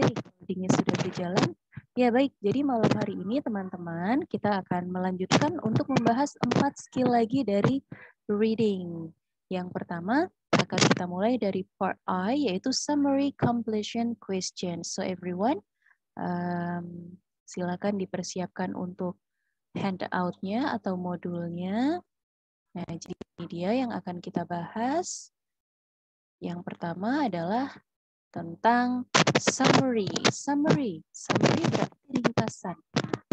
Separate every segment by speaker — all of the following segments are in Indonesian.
Speaker 1: Recordingnya sudah berjalan. Ya baik, jadi malam hari ini teman-teman kita akan melanjutkan untuk membahas 4 skill lagi dari reading. Yang pertama akan kita mulai dari part I, yaitu summary completion question. So everyone, silakan dipersiapkan untuk handout-nya atau modulnya. Nah, jadi ini dia yang akan kita bahas. Yang pertama adalah tentang summary. Summary berarti ringkasan.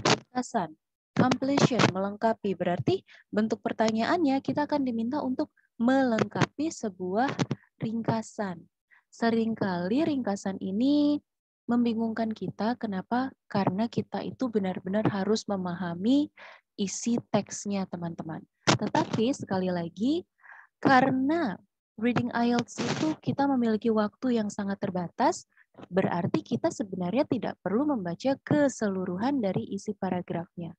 Speaker 1: Ringkasan. Completion, melengkapi. Berarti bentuk pertanyaannya kita akan diminta untuk melengkapi sebuah ringkasan. Seringkali ringkasan ini membingungkan kita. Kenapa? Karena kita itu benar-benar harus memahami isi teksnya, teman-teman. Tetapi sekali lagi, karena reading IELTS itu kita memiliki waktu yang sangat terbatas, berarti kita sebenarnya tidak perlu membaca keseluruhan dari isi paragrafnya.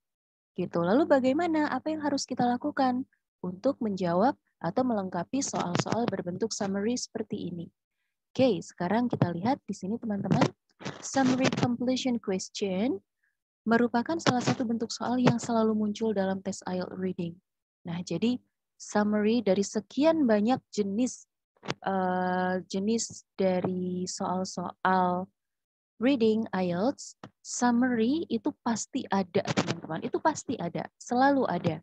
Speaker 1: Gitu. Lalu bagaimana? Apa yang harus kita lakukan untuk menjawab atau melengkapi soal-soal berbentuk summary seperti ini? Oke, sekarang kita lihat di sini teman-teman. Summary completion question merupakan salah satu bentuk soal yang selalu muncul dalam tes IELTS reading. Nah, jadi summary dari sekian banyak jenis dari soal-soal reading IELTS, summary itu pasti ada, teman-teman. Itu pasti ada, selalu ada.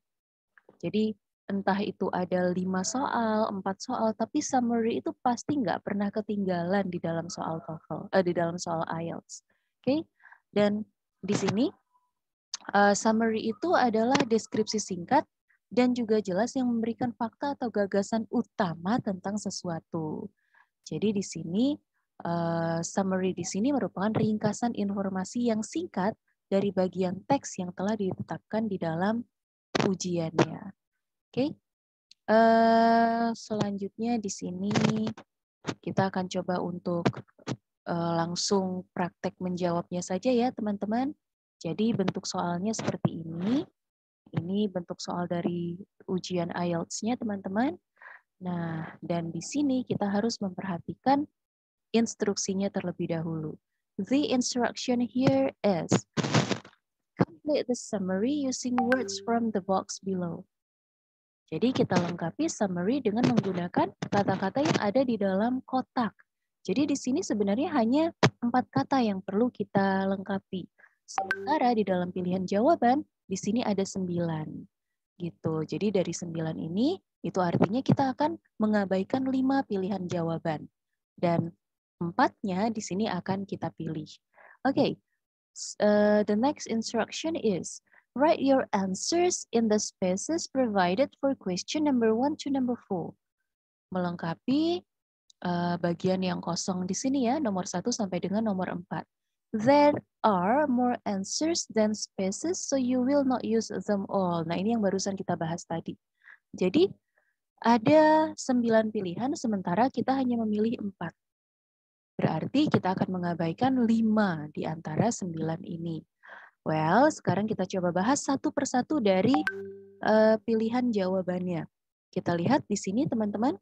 Speaker 1: Jadi entah itu ada 5 soal, 4 soal, tapi summary itu pasti nggak pernah ketinggalan di dalam soal TOEFL, di dalam soal IELTS. Oke, dan di sini summary itu adalah deskripsi singkat dan juga jelas yang memberikan fakta atau gagasan utama tentang sesuatu. Jadi di sini summary di sini merupakan ringkasan informasi yang singkat dari bagian teks yang telah ditetapkan di dalam ujiannya. Oke. Selanjutnya di sini kita akan coba untuk langsung praktek menjawabnya saja ya teman-teman. Jadi bentuk soalnya seperti ini. Ini bentuk soal dari ujian IELTS-nya teman-teman. Nah, dan di sini kita harus memperhatikan instruksinya terlebih dahulu. The instruction here is complete the summary using words from the box below. Jadi kita lengkapi summary dengan menggunakan kata-kata yang ada di dalam kotak. Jadi di sini sebenarnya hanya 4 kata yang perlu kita lengkapi. Sementara di dalam pilihan jawaban, di sini ada 9. Gitu. Jadi dari 9 ini, itu artinya kita akan mengabaikan 5 pilihan jawaban. Dan 4-nya di sini akan kita pilih. Oke, the next instruction is, write your answers in the spaces provided for question number 1 to number 4. Melengkapi bagian yang kosong di sini ya, nomor 1 sampai dengan nomor 4. There are more answers than spaces, so you will not use them all. Nah, ini yang barusan kita bahas tadi. Jadi, ada 9 pilihan, sementara kita hanya memilih 4. Berarti kita akan mengabaikan 5 di antara 9 ini. Well, sekarang kita coba bahas satu persatu dari pilihan jawabannya. Kita lihat di sini, teman-teman.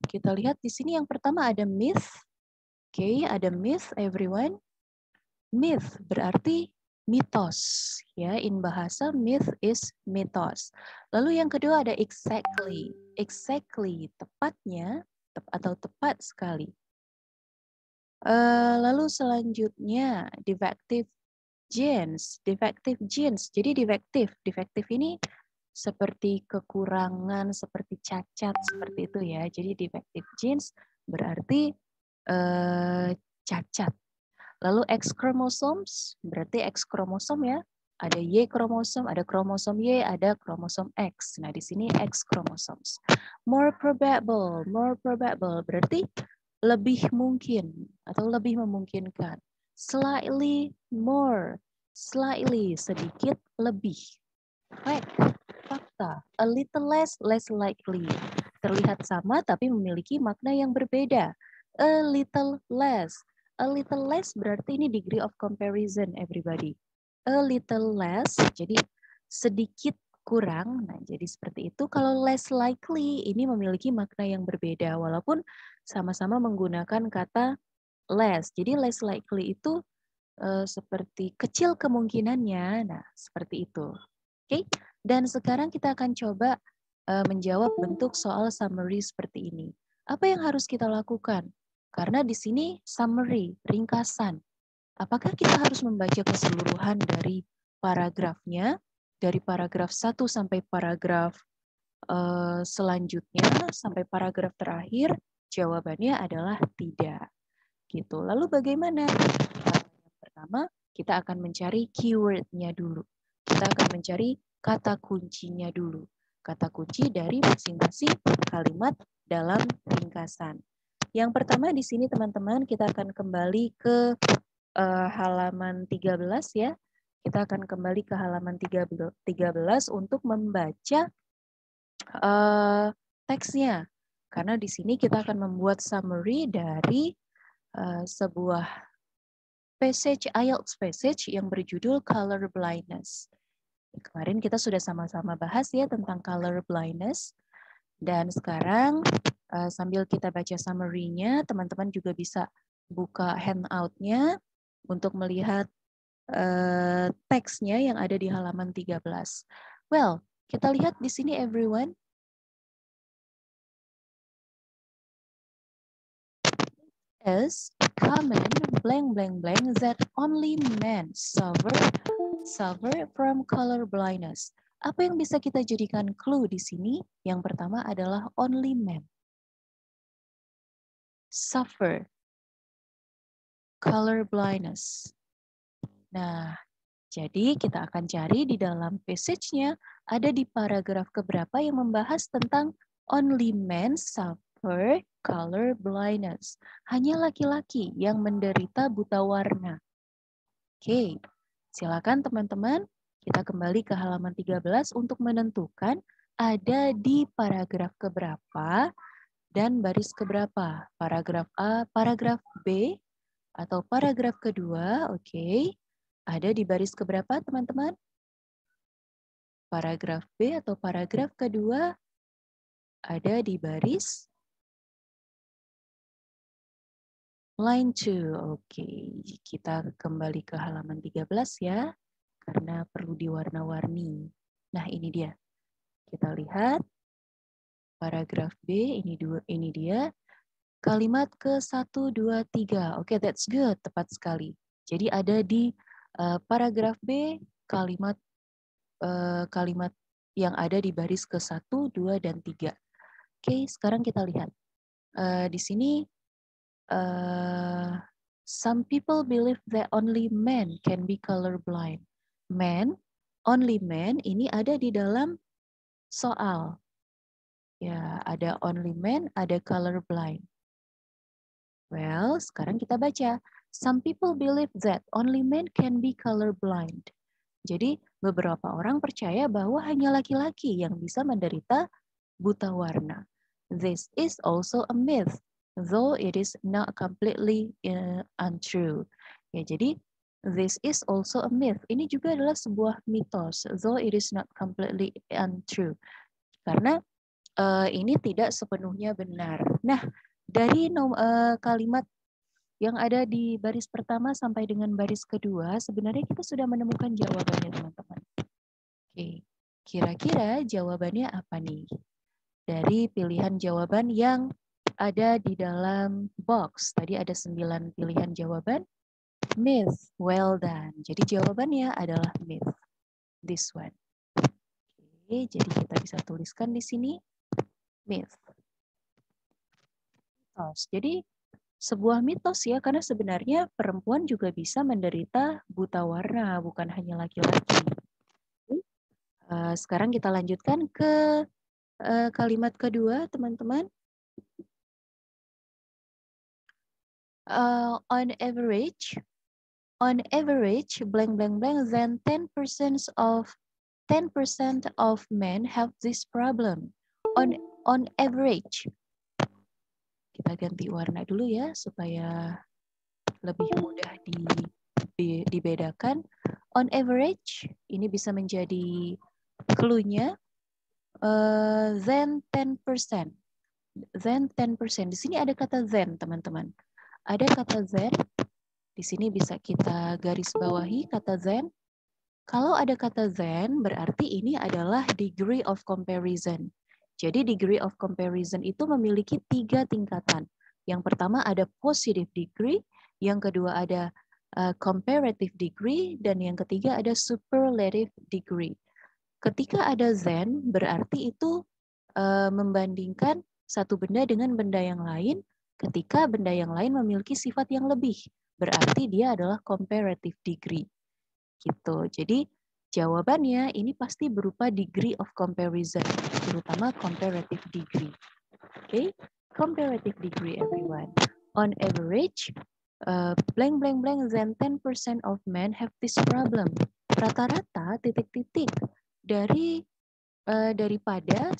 Speaker 1: Kita lihat di sini yang pertama ada myth. Oke, ada myth, everyone. Myth berarti mitos. Ya, in bahasa myth is mitos. Lalu yang kedua ada exactly. Exactly, tepatnya atau tepat sekali. Lalu selanjutnya defective genes. Defective genes. Jadi defective ini seperti kekurangan, seperti cacat, seperti itu ya. Jadi defective genes berarti cacat. Lalu X chromosomes berarti X kromosom ya. Ada Y kromosom, ada kromosom Y, ada kromosom X. Nah, di sini X chromosomes. More probable berarti lebih mungkin atau lebih memungkinkan. Slightly more, slightly sedikit lebih. Fact, fakta. A little less likely. Terlihat sama tapi memiliki makna yang berbeda. A little less. A little less berarti ini degree of comparison, everybody. A little less, jadi sedikit kurang. Nah, jadi seperti itu. Kalau less likely ini memiliki makna yang berbeda walaupun sama-sama menggunakan kata less. Jadi less likely itu seperti kecil kemungkinannya. Nah, seperti itu. Oke. Dan sekarang kita akan coba menjawab bentuk soal summary seperti ini. Apa yang harus kita lakukan? Karena di sini summary, ringkasan. Apakah kita harus membaca keseluruhan dari paragrafnya, dari paragraf 1 sampai paragraf selanjutnya, sampai paragraf terakhir? Jawabannya adalah tidak. Gitu. Lalu bagaimana? Yang pertama, kita akan mencari keyword-nya dulu. Kita akan mencari kata kuncinya dulu. Kata kunci dari masing-masing kalimat dalam ringkasan. Yang pertama di sini teman-teman, kita akan kembali ke halaman 13 ya. Kita akan kembali ke halaman 13 untuk membaca teksnya. Karena di sini kita akan membuat summary dari sebuah passage, IELTS passage yang berjudul color blindness. Kemarin kita sudah sama-sama bahas ya tentang color blindness. Dan sekarang sambil kita baca summary-nya, teman-teman juga bisa buka handout-nya untuk melihat teksnya yang ada di halaman 13. Well, kita lihat di sini everyone. Is common blank blank blank that only men suffer from color blindness. Apa yang bisa kita jadikan clue di sini? Yang pertama adalah only men suffer color blindness. Nah, jadi kita akan cari di dalam passage-nya ada di paragraf keberapa yang membahas tentang only men suffer color blindness. Hanya laki-laki yang menderita buta warna. Oke, silakan teman-teman kita kembali ke halaman 13 untuk menentukan ada di paragraf keberapa dan baris keberapa. Paragraf A, paragraf B, atau paragraf kedua, oke. Ada di baris keberapa teman-teman? Paragraf B atau paragraf kedua ada di baris line 2. Oke, kita kembali ke halaman 13 ya, karena perlu diwarna-warni. Nah, ini dia. Kita lihat paragraf B, ini dia. Kalimat ke-1, 2, 3. Oke, that's good, tepat sekali. Jadi ada di paragraf B kalimat yang ada di baris ke-1, 2, dan 3. Oke, sekarang kita lihat. Di sini some people believe that only men can be colorblind. Men, only men ini ada di dalam soal. Ya, ada only men, ada colorblind. Well, sekarang kita baca. Some people believe that only men can be colorblind. Jadi, beberapa orang percaya bahwa hanya laki-laki yang bisa menderita buta warna. This is also a myth, though it is not completely untrue. Ya, jadi this is also a myth. Ini juga adalah sebuah mitos, though it is not completely untrue. Karena ini tidak sepenuhnya benar. Nah, dari kalimat yang ada di baris pertama sampai dengan baris kedua, sebenarnya kita sudah menemukan jawabannya, teman-teman. Oke, kira-kira jawabannya apa nih? Dari pilihan jawaban yang ada di dalam box. Tadi ada 9 pilihan jawaban. Myth, well done. Jadi jawabannya adalah myth. This one. Oke, jadi kita bisa tuliskan di sini myth. Jadi sebuah mitos ya, karena sebenarnya perempuan juga bisa menderita buta warna, bukan hanya laki-laki. Sekarang kita lanjutkan ke kalimat kedua, teman-teman. On average, blank blank blank, then 10% of men have this problem. On average. Kita ganti warna dulu ya supaya lebih mudah dibedakan. On average, ini bisa menjadi Clue-nya then 10%. Then 10%. Di sini ada kata then, teman-teman. Ada kata then. Di sini bisa kita garis bawahi kata then. Kalau ada kata then, berarti ini adalah degree of comparison. Jadi degree of comparison itu memiliki 3 tingkatan. Yang pertama ada positive degree, yang kedua ada comparative degree, dan yang ketiga ada superlative degree. Ketika ada then, berarti itu membandingkan satu benda dengan benda yang lain ketika benda yang lain memiliki sifat yang lebih. Berarti dia adalah comparative degree. Gitu. Jadi jawabannya ini pasti berupa degree of comparison, terutama comparative degree. Okay? Comparative degree, everyone. On average, blank blank blank then 10% of men have this problem. Rata-rata titik-titik daripada 10%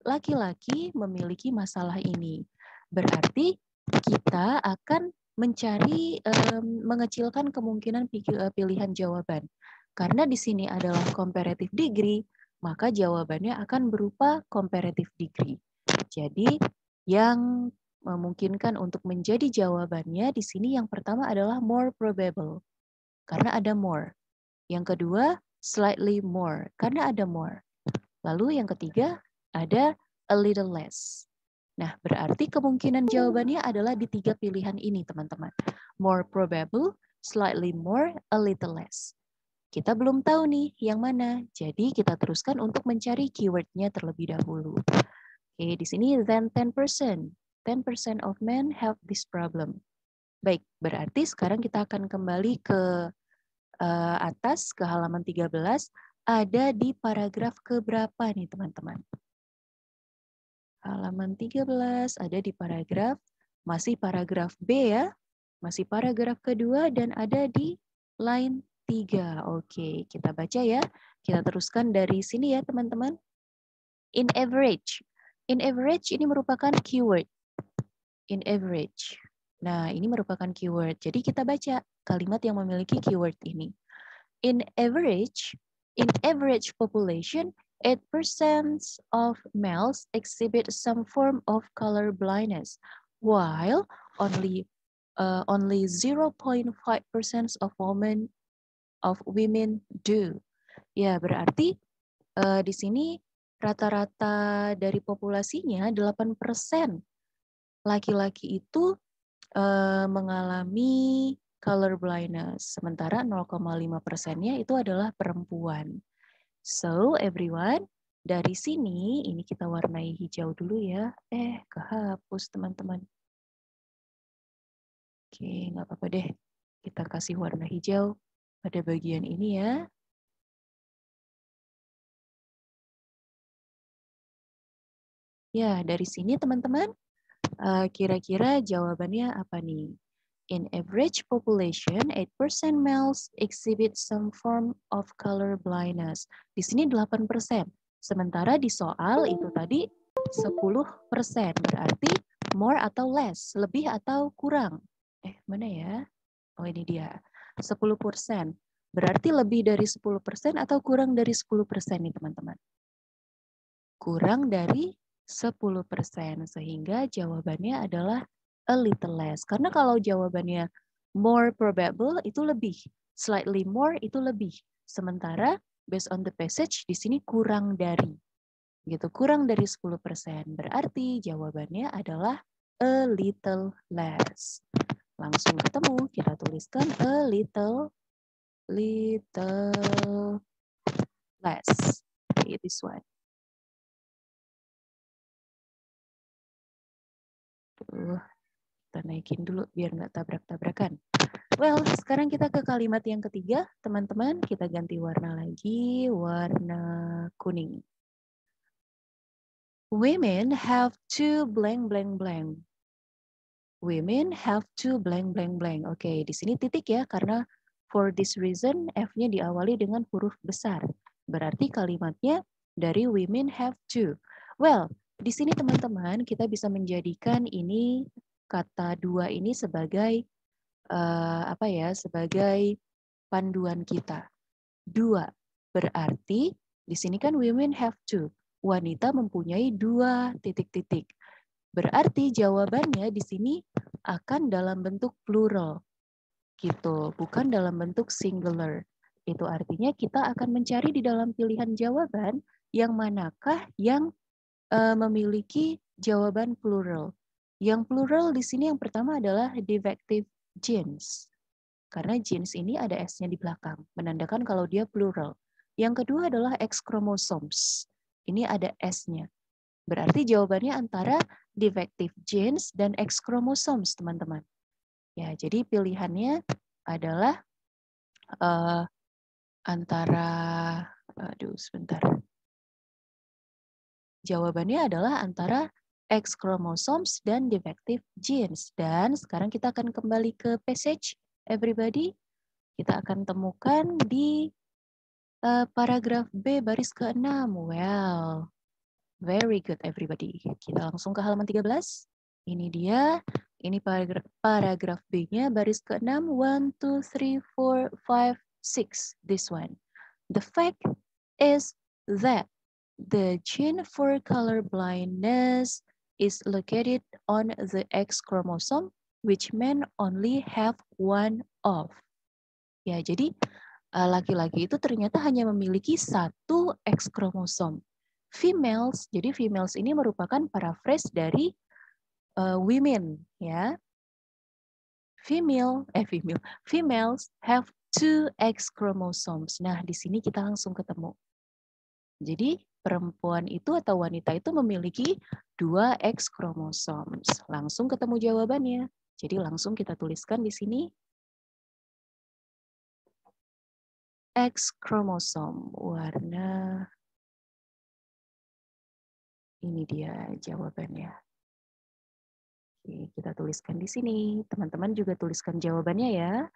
Speaker 1: laki-laki memiliki masalah ini. Berarti kita akan mencari mengecilkan kemungkinan pilihan jawaban. Karena di sini adalah comparative degree, maka jawabannya akan berupa comparative degree. Jadi yang memungkinkan untuk menjadi jawabannya di sini yang pertama adalah more probable karena ada more. Yang kedua slightly more karena ada more. Lalu yang ketiga ada a little less. Nah, berarti kemungkinan jawabannya adalah di 3 pilihan ini, teman-teman. More probable, slightly more, a little less. Kita belum tahu nih yang mana. Jadi kita teruskan untuk mencari keywordnya terlebih dahulu. Oke, di sini then 10%. 10% of men have this problem. Baik, berarti sekarang kita akan kembali ke atas, ke halaman 13. Ada di paragraf keberapa nih, teman-teman? Halaman 13 ada di masih paragraf B ya. Masih paragraf kedua dan ada di line 3. Oke, kita baca ya. Kita teruskan dari sini ya teman-teman. In average. In average ini merupakan keyword. In average. Nah, ini merupakan keyword. Jadi kita baca kalimat yang memiliki keyword ini. In average population, 8% of males exhibit some form of color blindness, while only 0.5% of women do. Ya, berarti di sini rata-rata dari populasinya 8% laki-laki itu mengalami color blindness, sementara 0,5%-nya itu adalah perempuan. So, everyone, dari sini, ini kita warnai hijau dulu ya. Kehapus teman-teman. Oke, nggak apa-apa deh. Kita kasih warna hijau pada bagian ini ya. Ya, dari sini teman-teman, kira-kira jawabannya apa nih? In average population, 8% males exhibit some form of color blindness. Di sini 8%. Sementara di soal itu tadi 10%. Berarti more atau less, lebih atau kurang. Mana ya? Oh, ini dia. 10%. Berarti lebih dari 10% atau kurang dari 10% nih, teman-teman? Kurang dari 10%. Sehingga jawabannya adalah a little less. Karena kalau jawabannya more probable itu lebih, slightly more itu lebih. Sementara based on the passage di sini kurang dari. Gitu, kurang dari 10%. Berarti jawabannya adalah a little less. Langsung ketemu, kita tuliskan a little less. Okay, this one. Kita naikin dulu biar nggak tabrak-tabrakan. Well, sekarang kita ke kalimat yang ketiga, teman-teman. Kita ganti warna lagi, warna kuning. Women have to blank blank blank. Women have to blank blank blank. Oke, di sini titik ya, karena for this reason F-nya diawali dengan huruf besar. Berarti kalimatnya dari women have to. Well, di sini teman-teman kita bisa menjadikan ini kata dua ini sebagai sebagai panduan kita. Dua. Berarti di sini kan women have 2. Wanita mempunyai 2 titik-titik. Berarti jawabannya di sini akan dalam bentuk plural. Gitu, bukan dalam bentuk singular. Itu artinya kita akan mencari di dalam pilihan jawaban yang manakah yang memiliki jawaban plural. Yang plural di sini yang pertama adalah defective genes. Karena genes ini ada S-nya di belakang, menandakan kalau dia plural. Yang kedua adalah X chromosomes. Ini ada S-nya. Berarti jawabannya antara defective genes dan X chromosomes, teman-teman. Ya, jadi pilihannya adalah antara, sebentar. Jawabannya adalah antara X chromosomes dan defective genes. Dan sekarang kita akan kembali ke passage, everybody. Kita akan temukan di paragraf B baris ke-6. Well, very good everybody. Kita langsung ke halaman 13. Ini dia. Ini paragraf B-nya baris ke-6. 1, 2, 3, 4, 5, 6. This one. The fact is that the gene for color blindness is located on the X chromosome, which men only have one of. Ya, jadi laki-laki itu ternyata hanya memiliki 1 X kromosom. Females, jadi females ini merupakan paraphrase dari women, ya. Females have 2 X chromosomes. Nah, di sini kita langsung ketemu. Jadi perempuan itu atau wanita itu memiliki 2 X chromosomes. Langsung ketemu jawabannya. Jadi langsung kita tuliskan di sini. X kromosom warna ini dia jawabannya. Oke, kita tuliskan di sini. Teman-teman juga tuliskan jawabannya ya.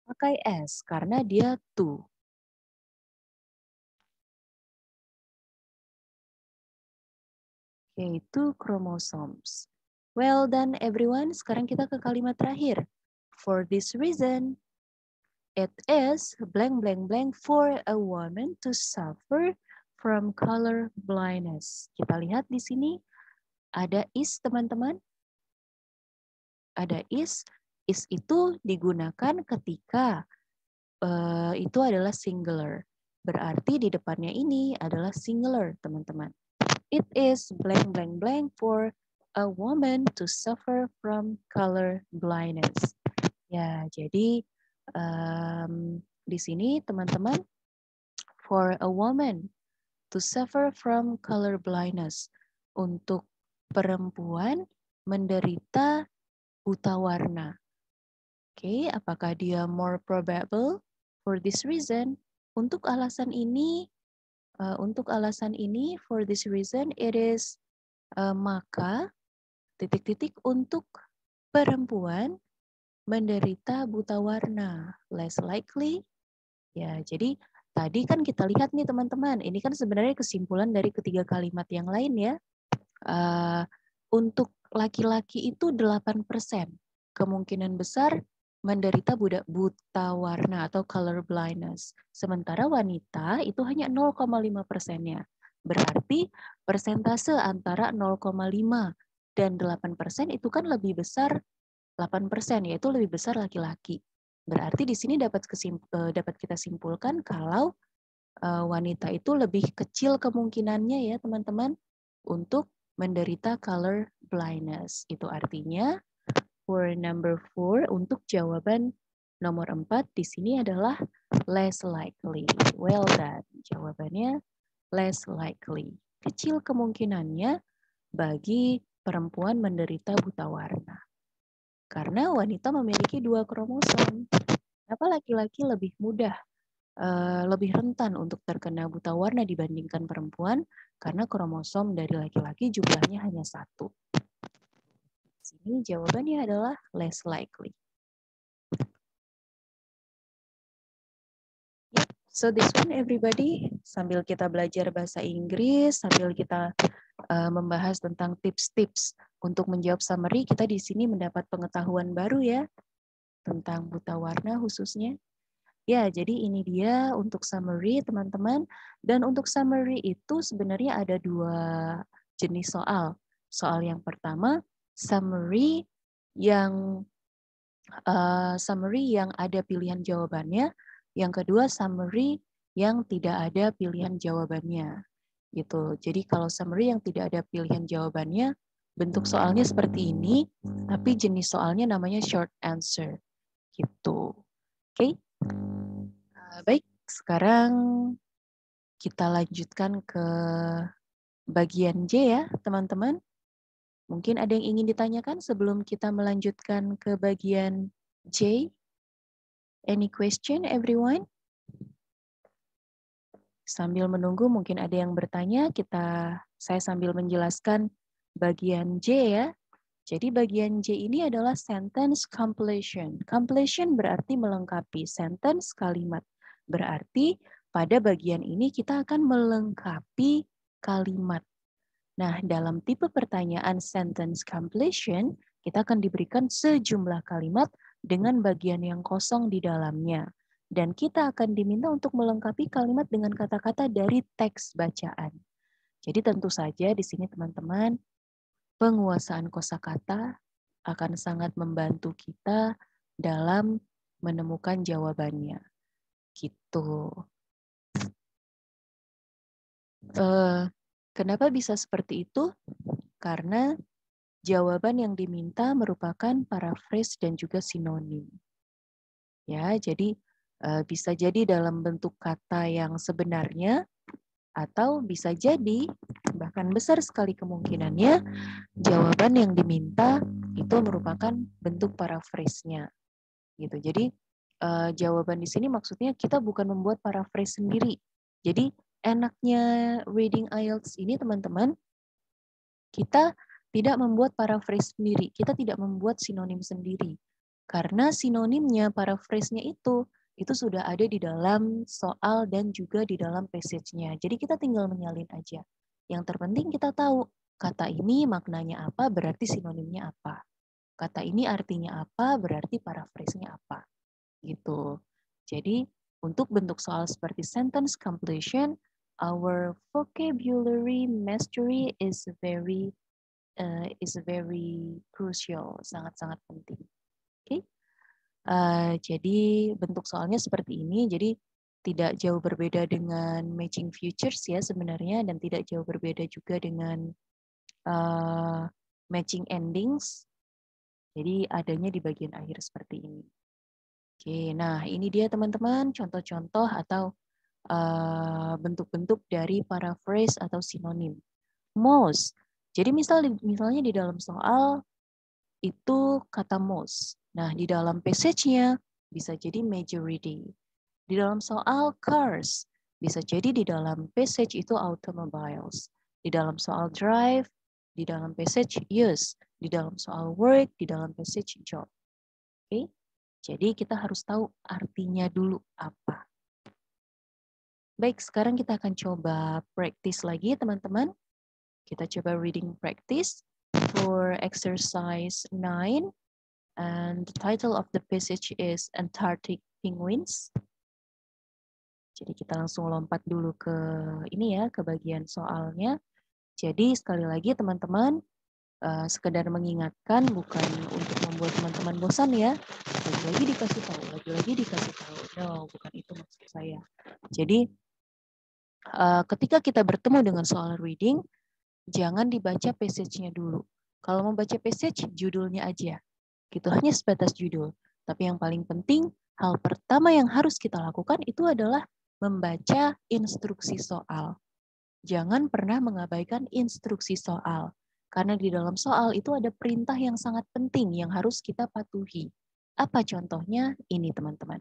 Speaker 1: Pakai S karena dia 2. Yaitu chromosomes. Well done everyone. Sekarang kita ke kalimat terakhir. For this reason, it is blank blank blank for a woman to suffer from color blindness. Kita lihat di sini ada is, teman-teman. Ada is. Is itu digunakan ketika itu adalah singular. Berarti di depannya ini adalah singular, teman-teman. It is blank blank blank for a woman to suffer from color blindness. Ya, jadi di sini teman-teman, for a woman to suffer from color blindness. Untuk perempuan menderita buta warna. Oke, apakah dia more probable? For this reason, untuk alasan ini, for this reason, it is maka titik-titik untuk perempuan menderita buta warna, less likely. Ya, jadi tadi kan kita lihat nih teman-teman, ini kan sebenarnya kesimpulan dari ketiga kalimat yang lain ya. Untuk laki-laki itu 8%. Kemungkinan besar menderita buta warna atau color blindness. Sementara wanita itu hanya 0,5%-nya. Berarti persentase antara 0,5 dan 8% itu kan lebih besar 8%, yaitu lebih besar laki-laki. Berarti di sini dapat kita simpulkan kalau wanita itu lebih kecil kemungkinannya ya teman-teman untuk menderita color blindness. Itu artinya for number 4 untuk jawaban nomor 4 di sini adalah less likely. Well done. Jawabannya less likely. Kecil kemungkinannya bagi perempuan menderita buta warna. Karena wanita memiliki 2 kromosom. Kenapa laki-laki lebih mudah, lebih rentan untuk terkena buta warna dibandingkan perempuan? Karena kromosom dari laki-laki jumlahnya hanya 1. Sini jawabannya adalah less likely. So this one everybody, sambil kita belajar bahasa Inggris, sambil kita membahas tentang tips-tips untuk menjawab summary, kita di sini mendapat pengetahuan baru ya, tentang buta warna khususnya. Ya, jadi ini dia untuk summary teman-teman. Dan untuk summary itu sebenarnya ada 2 jenis soal. Soal yang pertama, summary yang ada pilihan jawabannya. Yang kedua, summary yang tidak ada pilihan jawabannya. Gitu. Jadi kalau summary yang tidak ada pilihan jawabannya, bentuk soalnya seperti ini, tapi jenis soalnya namanya short answer. Gitu. Oke. Baik, sekarang kita lanjutkan ke bagian J ya, teman-teman. Mungkin ada yang ingin ditanyakan sebelum kita melanjutkan ke bagian J? Any question, everyone? Sambil menunggu mungkin ada yang bertanya, saya sambil menjelaskan bagian J ya. Jadi bagian J ini adalah sentence completion. Completion berarti melengkapi, sentence kalimat. Berarti pada bagian ini kita akan melengkapi kalimat. Nah, dalam tipe pertanyaan sentence completion, kita akan diberikan sejumlah kalimat dengan bagian yang kosong di dalamnya. Dan kita akan diminta untuk melengkapi kalimat dengan kata-kata dari teks bacaan. Jadi tentu saja di sini teman-teman, penguasaan kosakata akan sangat membantu kita dalam menemukan jawabannya. Gitu. Kenapa bisa seperti itu? Karena jawaban yang diminta merupakan paraphrase dan juga sinonim. Ya, jadi bisa jadi dalam bentuk kata yang sebenarnya atau bisa jadi bahkan besar sekali kemungkinannya jawaban yang diminta itu merupakan bentuk paraphrase-nya. Gitu. Jadi jawaban di sini maksudnya kita bukan membuat paraphrase sendiri. Jadi enaknya reading IELTS ini teman-teman, kita tidak membuat paraphrase sendiri, kita tidak membuat sinonim sendiri. Karena sinonimnya, paraphrase-nya itu sudah ada di dalam soal dan juga di dalam passage-nya. Jadi kita tinggal menyalin aja. Yang terpenting kita tahu, kata ini maknanya apa, berarti sinonimnya apa. Kata ini artinya apa, berarti paraphrase-nya apa. Gitu. Jadi untuk bentuk soal seperti sentence completion, our vocabulary mastery is very crucial, sangat-sangat penting. Oke, jadi bentuk soalnya seperti ini. Jadi tidak jauh berbeda dengan matching futures ya sebenarnya, dan tidak jauh berbeda juga dengan matching endings. Jadi adanya di bagian akhir seperti ini. Oke, nah ini dia teman-teman contoh-contoh atau bentuk-bentuk dari paraphrase atau sinonim. Most. Jadi misalnya di dalam soal itu kata most. Nah, di dalam passage-nya bisa jadi majority. Di dalam soal cars, bisa jadi di dalam passage itu automobiles. Di dalam soal drive, di dalam passage use. Di dalam soal work, di dalam passage job. Oke? Jadi kita harus tahu artinya dulu apa. Baik, sekarang kita akan coba practice lagi teman-teman. Kita coba reading practice for exercise 9. And the title of the passage is Antarctic Penguins. Jadi kita langsung lompat dulu ke ini ya, ke bagian soalnya. Jadi sekali lagi teman-teman, sekedar mengingatkan bukan untuk membuat teman-teman bosan ya. Lagi-lagi dikasih tahu, lagi-lagi dikasih tahu. No, bukan itu maksud saya. Jadi ketika kita bertemu dengan soal reading, jangan dibaca passage-nya dulu. Kalau mau baca passage, judulnya aja. Gitu, hanya sebatas judul. Tapi yang paling penting, hal pertama yang harus kita lakukan itu adalah membaca instruksi soal. Jangan pernah mengabaikan instruksi soal. Karena di dalam soal itu ada perintah yang sangat penting yang harus kita patuhi. Apa contohnya? Ini teman-teman.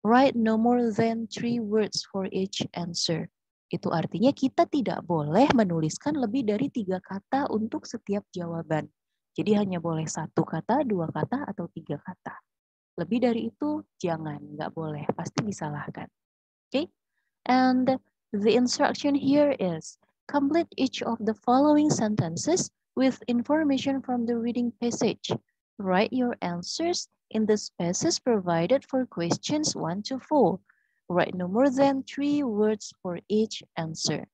Speaker 1: Write no more than 3 words for each answer. Itu artinya kita tidak boleh menuliskan lebih dari 3 kata untuk setiap jawaban. Jadi hanya boleh 1 kata, 2 kata, atau 3 kata. Lebih dari itu jangan, nggak boleh, pasti disalahkan. Okay? And the instruction here is, Complete each of the following sentences with information from the reading passage. Write your answers in the spaces provided for questions 1 to 4. Write no more than 3 words for each answer.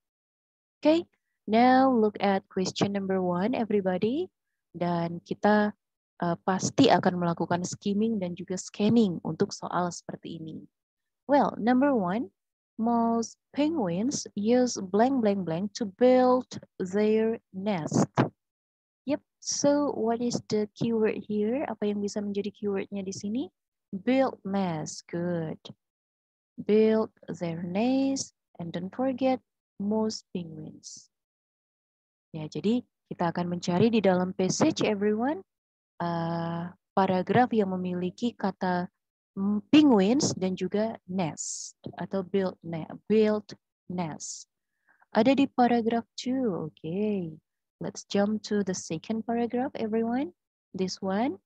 Speaker 1: Okay, now look at question number 1, everybody. Dan kita pasti akan melakukan skimming dan juga scanning untuk soal seperti ini. Well, number 1, most penguins use blank blank blank to build their nest. Yep, so what is the keyword here? Apa yang bisa menjadi keywordnya di sini? Build nest, good. Build their nest, and don't forget most penguins. Ya, jadi kita akan mencari di dalam passage, everyone, paragraf yang memiliki kata penguins dan juga nest atau build nest. Ada di paragraf 2. Okay. Let's jump to the second paragraph, everyone. This one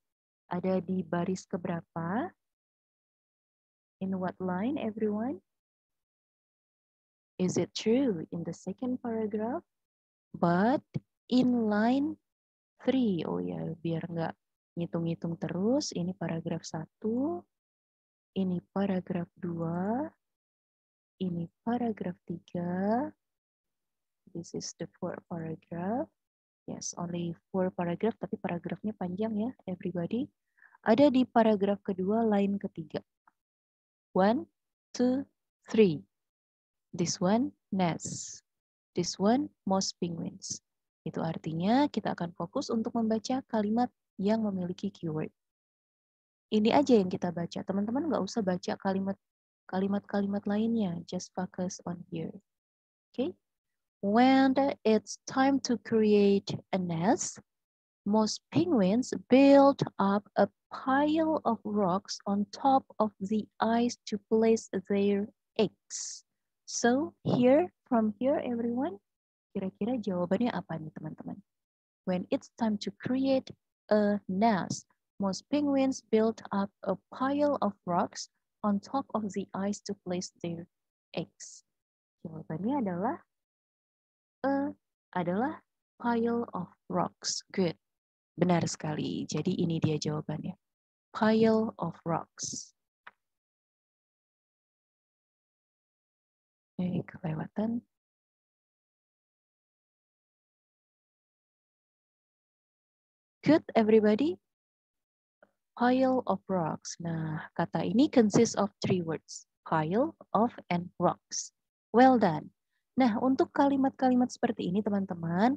Speaker 1: ada di baris keberapa? In what line, everyone? Is it true in the second paragraph? But in line 3. Oh ya, biar nggak ngitung-ngitung terus. Ini paragraf 1. Ini paragraf 2. Ini paragraf 3. This is the fourth paragraph. Yes, only 4 paragraph, tapi paragrafnya panjang ya, everybody. Ada di paragraf kedua, line ketiga. 1, 2, 3. This one, nest. This one, most penguins. Itu artinya kita akan fokus untuk membaca kalimat yang memiliki keyword. Ini aja yang kita baca. Teman-teman nggak usah baca kalimat-kalimat lainnya. Just focus on here. Okay? When it's time to create a nest, most penguins build up a pile of rocks on top of the ice to place their eggs. So from here everyone, kira-kira jawabannya apa nih teman-teman? When it's time to create a nest, most penguins build up a pile of rocks on top of the ice to place their eggs. Jawabannya adalah pile of rocks. Good. Benar sekali. Jadi ini dia jawabannya. Pile of rocks. Kelewatan. Good, everybody. Pile of rocks. Nah, kata ini consists of 3 words. Pile, of, and rocks. Well done. Nah, untuk kalimat-kalimat seperti ini, teman-teman,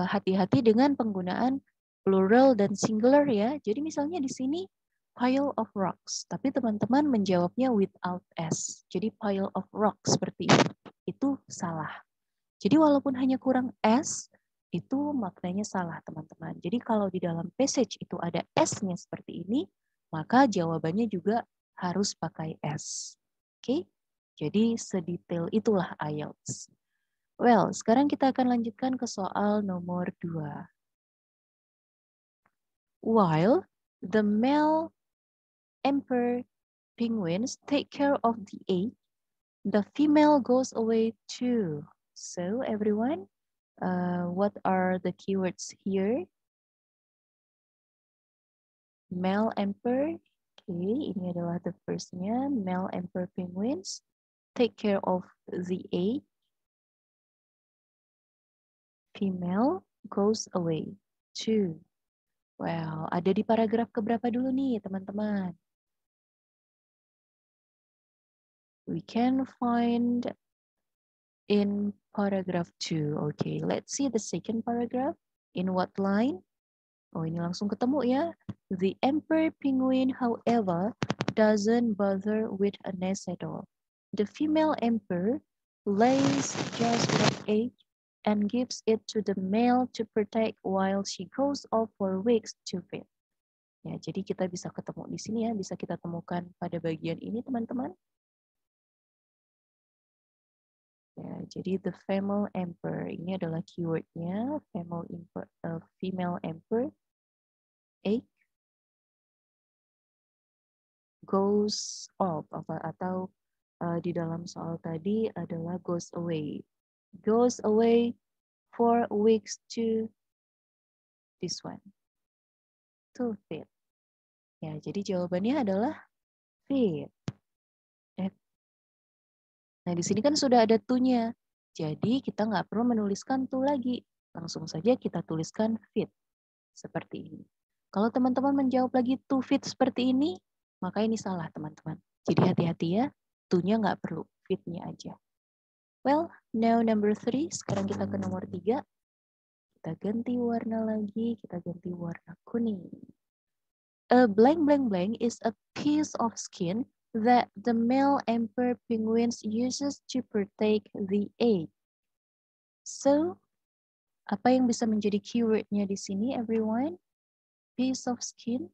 Speaker 1: hati-hati dengan penggunaan plural dan singular ya. Jadi misalnya di sini pile of rocks, tapi teman-teman menjawabnya without s. Jadi pile of rocks seperti itu salah. Jadi walaupun hanya kurang s, itu maknanya salah teman-teman. Jadi kalau di dalam passage itu ada s-nya seperti ini, maka jawabannya juga harus pakai s. Oke? Jadi sedetail itulah IELTS. Well, sekarang kita akan lanjutkan ke soal nomor 2. While the male emperor penguins take care of the egg, the female goes away too. So everyone, what are the keywords here? Male emperor. Okay, ini adalah the first-nya. Male emperor penguins take care of the egg. Female goes away too. Well, ada di paragraf keberapa dulu nih, teman-teman? We can find in paragraph 2. Okay, let's see the second paragraph. In what line? Oh, ini langsung ketemu ya. The emperor penguin, however, doesn't bother with a nest at all. The female emperor lays just one egg and gives it to the male to protect while she goes off for weeks to feed. Ya, jadi kita bisa ketemu di sini ya, bisa kita temukan pada bagian ini teman-teman. Ya, jadi the female emperor ini adalah keywordnya, female emperor, egg goes off atau di dalam soal tadi adalah goes away. goes away 4 weeks to this one, 2 feet. Ya, jadi jawabannya adalah feet. Nah, di sini kan sudah ada to-nya. Jadi kita nggak perlu menuliskan to lagi. Langsung saja kita tuliskan feet. Seperti ini. Kalau teman-teman menjawab lagi 2 feet seperti ini, maka ini salah teman-teman. Jadi hati-hati ya, to-nya nggak perlu, feet-nya aja. Well, now number 3. Sekarang kita ke nomor 3. Kita ganti warna lagi, kita ganti warna kuning. A blank blank blank is a piece of skin that the male emperor penguins uses to protect the egg. So, apa yang bisa menjadi keywordnya di sini, everyone? Piece of skin.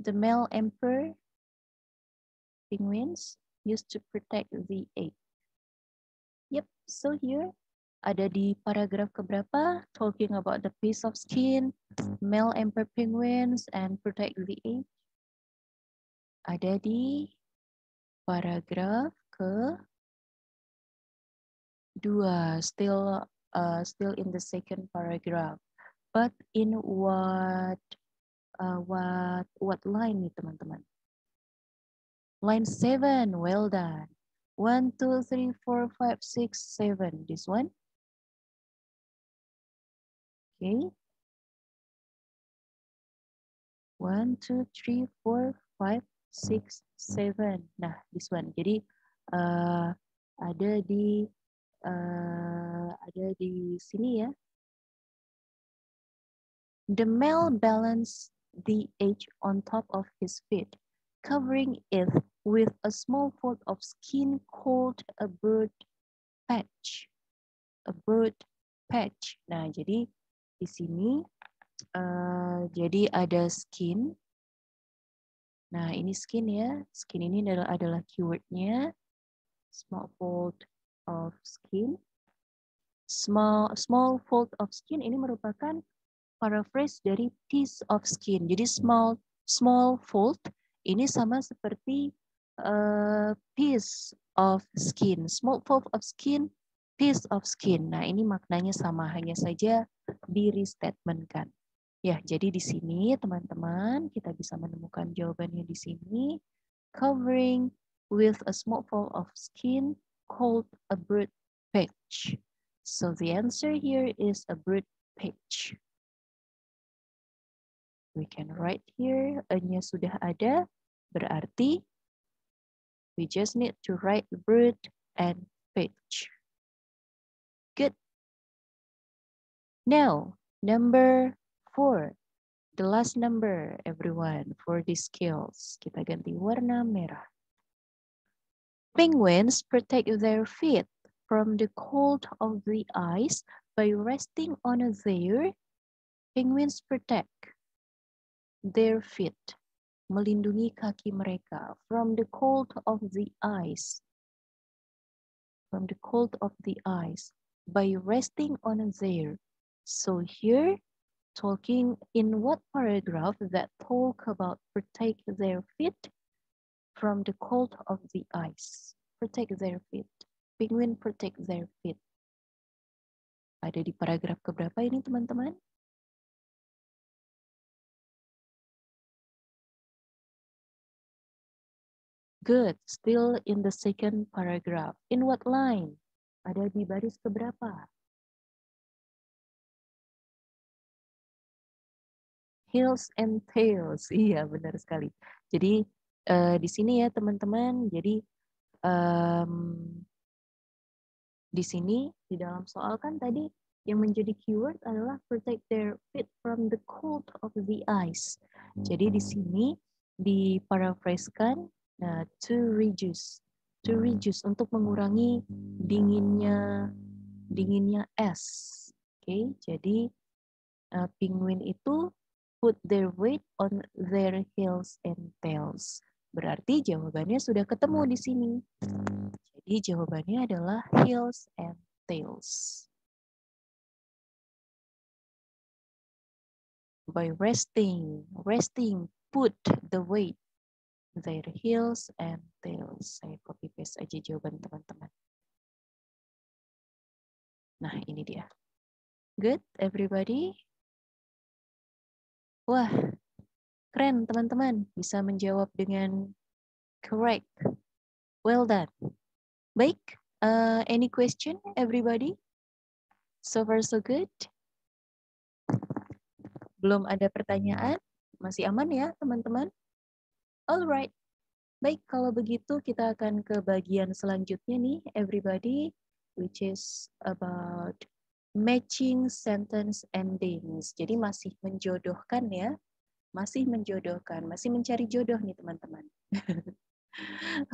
Speaker 1: The male emperor penguins used to protect the egg. Yep, so here ada di paragraf keberapa? Talking about the piece of skin, male emperor penguins, and protect the egg. Ada di paragraf ke-2, still in the second paragraph. But in what line nih teman-teman? Line 7, well done. 1, 2, 3, 4, 5, 6, 7. This one. Okay. 1, 2, 3, 4, 5, 6, 7. Nah, this one. Jadi ada di sini ya. The male balanced the egg on top of his feet, covering it with a small fold of skin called a bird patch. A bird patch. Nah, jadi di sini jadi ada skin. Nah, ini skin ya. Skin ini adalah keywordnya. Small fold of skin. Small fold of skin ini merupakan paraphrase dari piece of skin. Jadi small fold ini sama seperti piece of skin. Small fold of skin, piece of skin. Nah, ini maknanya sama, hanya saja di restatementkan. Ya, jadi di sini teman-teman kita bisa menemukan jawabannya di sini. Covering with a small fold of skin called a bird patch. So the answer here is a bird patch. We can write here, A-nya sudah ada, berarti we just need to write bird and patch. Good. Now, number 4. The last number, everyone, for these skills. Kita ganti warna merah. Penguins protect their feet from the cold of the ice by resting on their. Penguins protect their feet, melindungi kaki mereka from the cold of the ice. From the cold of the ice by resting on their. So here, talking in what paragraph that talk about protect their feet from the cold of the ice. Protect their feet. Penguin protect their feet. Ada di paragraf keberapa ini teman-teman? Good. Still in the second paragraph. In what line? Ada di baris keberapa? Heels and tails. Iya, benar sekali. Jadi di sini ya teman-teman. Jadi di sini di dalam soal kan tadi yang menjadi keyword adalah protect their feet from the cold of the ice. Jadi di sini diparafrasekan to reduce untuk mengurangi dinginnya es. Oke, jadi penguin itu put their weight on their heels and tails. Berarti jawabannya sudah ketemu di sini. Jadi jawabannya adalah heels and tails. By resting, put the weight their heels and tails. Saya copy paste aja jawaban teman-teman. Nah, ini dia. Good, everybody? Wah, keren teman-teman. Bisa menjawab dengan correct. Well done. Baik, any question, everybody? So far so good? Belum ada pertanyaan? Masih aman ya, teman-teman? Alright. Baik, kalau begitu kita akan ke bagian selanjutnya nih, everybody, which is about matching sentence endings. Jadi masih menjodohkan ya, masih menjodohkan, masih mencari jodoh nih teman-teman.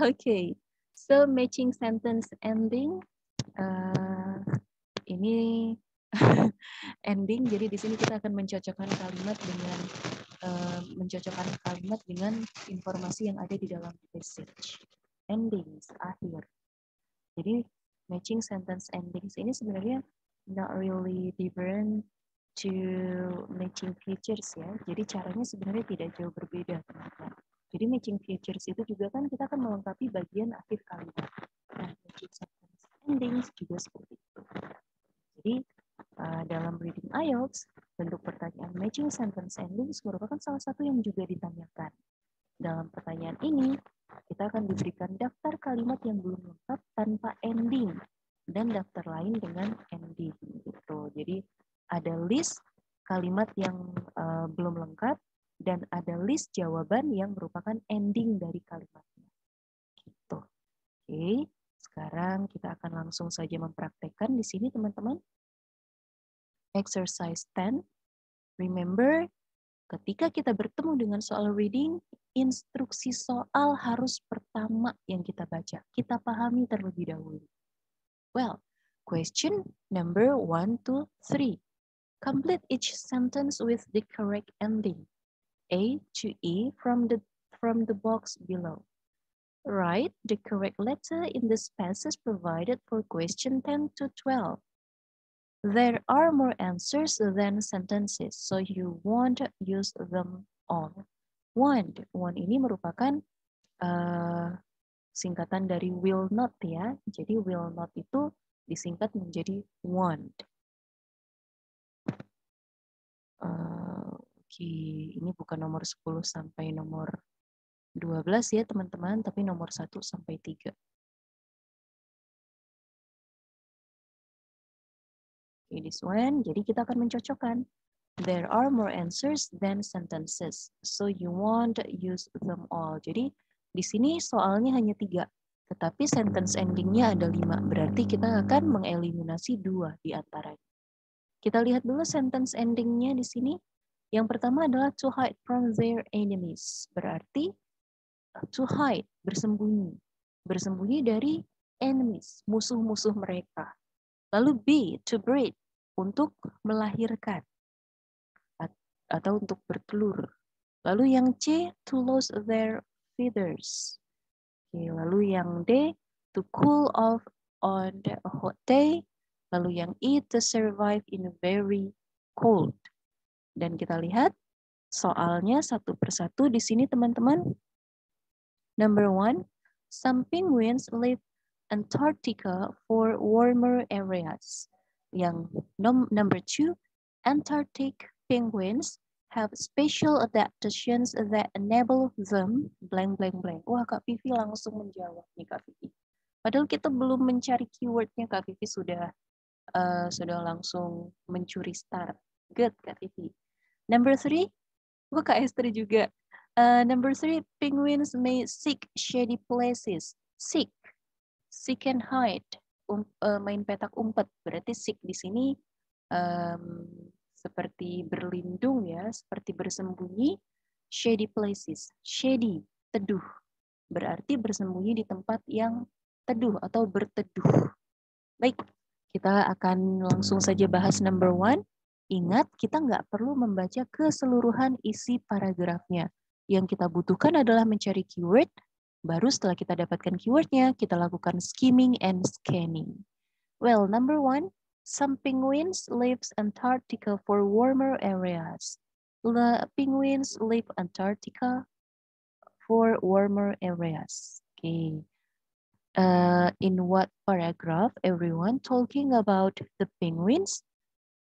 Speaker 1: Okay, so matching sentence ending, ini ending. Jadi di sini kita akan mencocokkan kalimat dengan informasi yang ada di dalam passage. Endings, akhir. Jadi matching sentence endings ini sebenarnya not really different to matching features ya. Jadi caranya sebenarnya tidak jauh berbeda, teman-teman. Jadi matching features itu juga kan kita akan melengkapi bagian akhir kalimat. Nah, matching sentence endings juga seperti itu. Jadi dalam reading IELTS, bentuk pertanyaan matching sentence endings merupakan salah satu yang juga ditanyakan. Dalam pertanyaan ini, kita akan diberikan daftar kalimat yang belum lengkap tanpa ending dan daftar lain dengan ending. Gitu. Jadi ada list kalimat yang belum lengkap dan ada list jawaban yang merupakan ending dari kalimatnya. Gitu. Oke, sekarang kita akan langsung saja mempraktekkan di sini teman-teman. Exercise 10. Remember, ketika kita bertemu dengan soal reading, instruksi soal harus pertama yang kita baca. Kita pahami terlebih dahulu. Well, question number 1 to 3. Complete each sentence with the correct ending. A to E from the box below. Write the correct letter in the spaces provided for question 10 to 12. There are more answers than sentences, so you won't use them all. Want ini merupakan singkatan dari will not ya. Jadi will not itu disingkat menjadi want. Oke, ini bukan nomor 10 sampai nomor 12 ya teman-teman, tapi nomor 1 sampai 3. Okay, this one. Jadi kita akan mencocokkan. There are more answers than sentences, so you won't use them all. Jadi di sini soalnya hanya 3, tetapi sentence endingnya ada 5. Berarti kita akan mengeliminasi 2 di antaranya. Kita lihat dulu sentence endingnya di sini. Yang pertama adalah to hide from their enemies. Berarti to hide, bersembunyi. Bersembunyi dari enemies, musuh-musuh mereka. Lalu B, to breed, untuk melahirkan atau untuk bertelur. Lalu yang C, to lose their feathers. Oke, lalu yang D, to cool off on a hot day. Lalu yang E, to survive in a very cold. Dan kita lihat soalnya satu persatu di sini teman-teman. Number 1, some penguins live Antarctica for warmer areas. Yang number 2, Antarctic penguins have special adaptations that enable them blank blank blank. Wah, Kak Vivi langsung menjawab nih Kak Vivi. Padahal kita belum mencari keywordnya, Kak Vivi sudah langsung mencuri start. Good, Kak Vivi. Number 3, Kak Esther juga. Number 3, penguins may seek shady places. Seek and hide. Main petak umpet. Berarti seek di sini seperti berlindung ya, seperti bersembunyi. Shady places. Shady, teduh. Berarti bersembunyi di tempat yang teduh atau berteduh. Baik, kita akan langsung saja bahas number 1. Ingat, kita nggak perlu membaca keseluruhan isi paragrafnya. Yang kita butuhkan adalah mencari keyword, baru setelah kita dapatkan keywordnya, kita lakukan skimming and scanning. Well, number 1, some penguins live Antarctica for warmer areas. The penguins live Antarctica for warmer areas. Okay. In what paragraph everyone talking about the penguins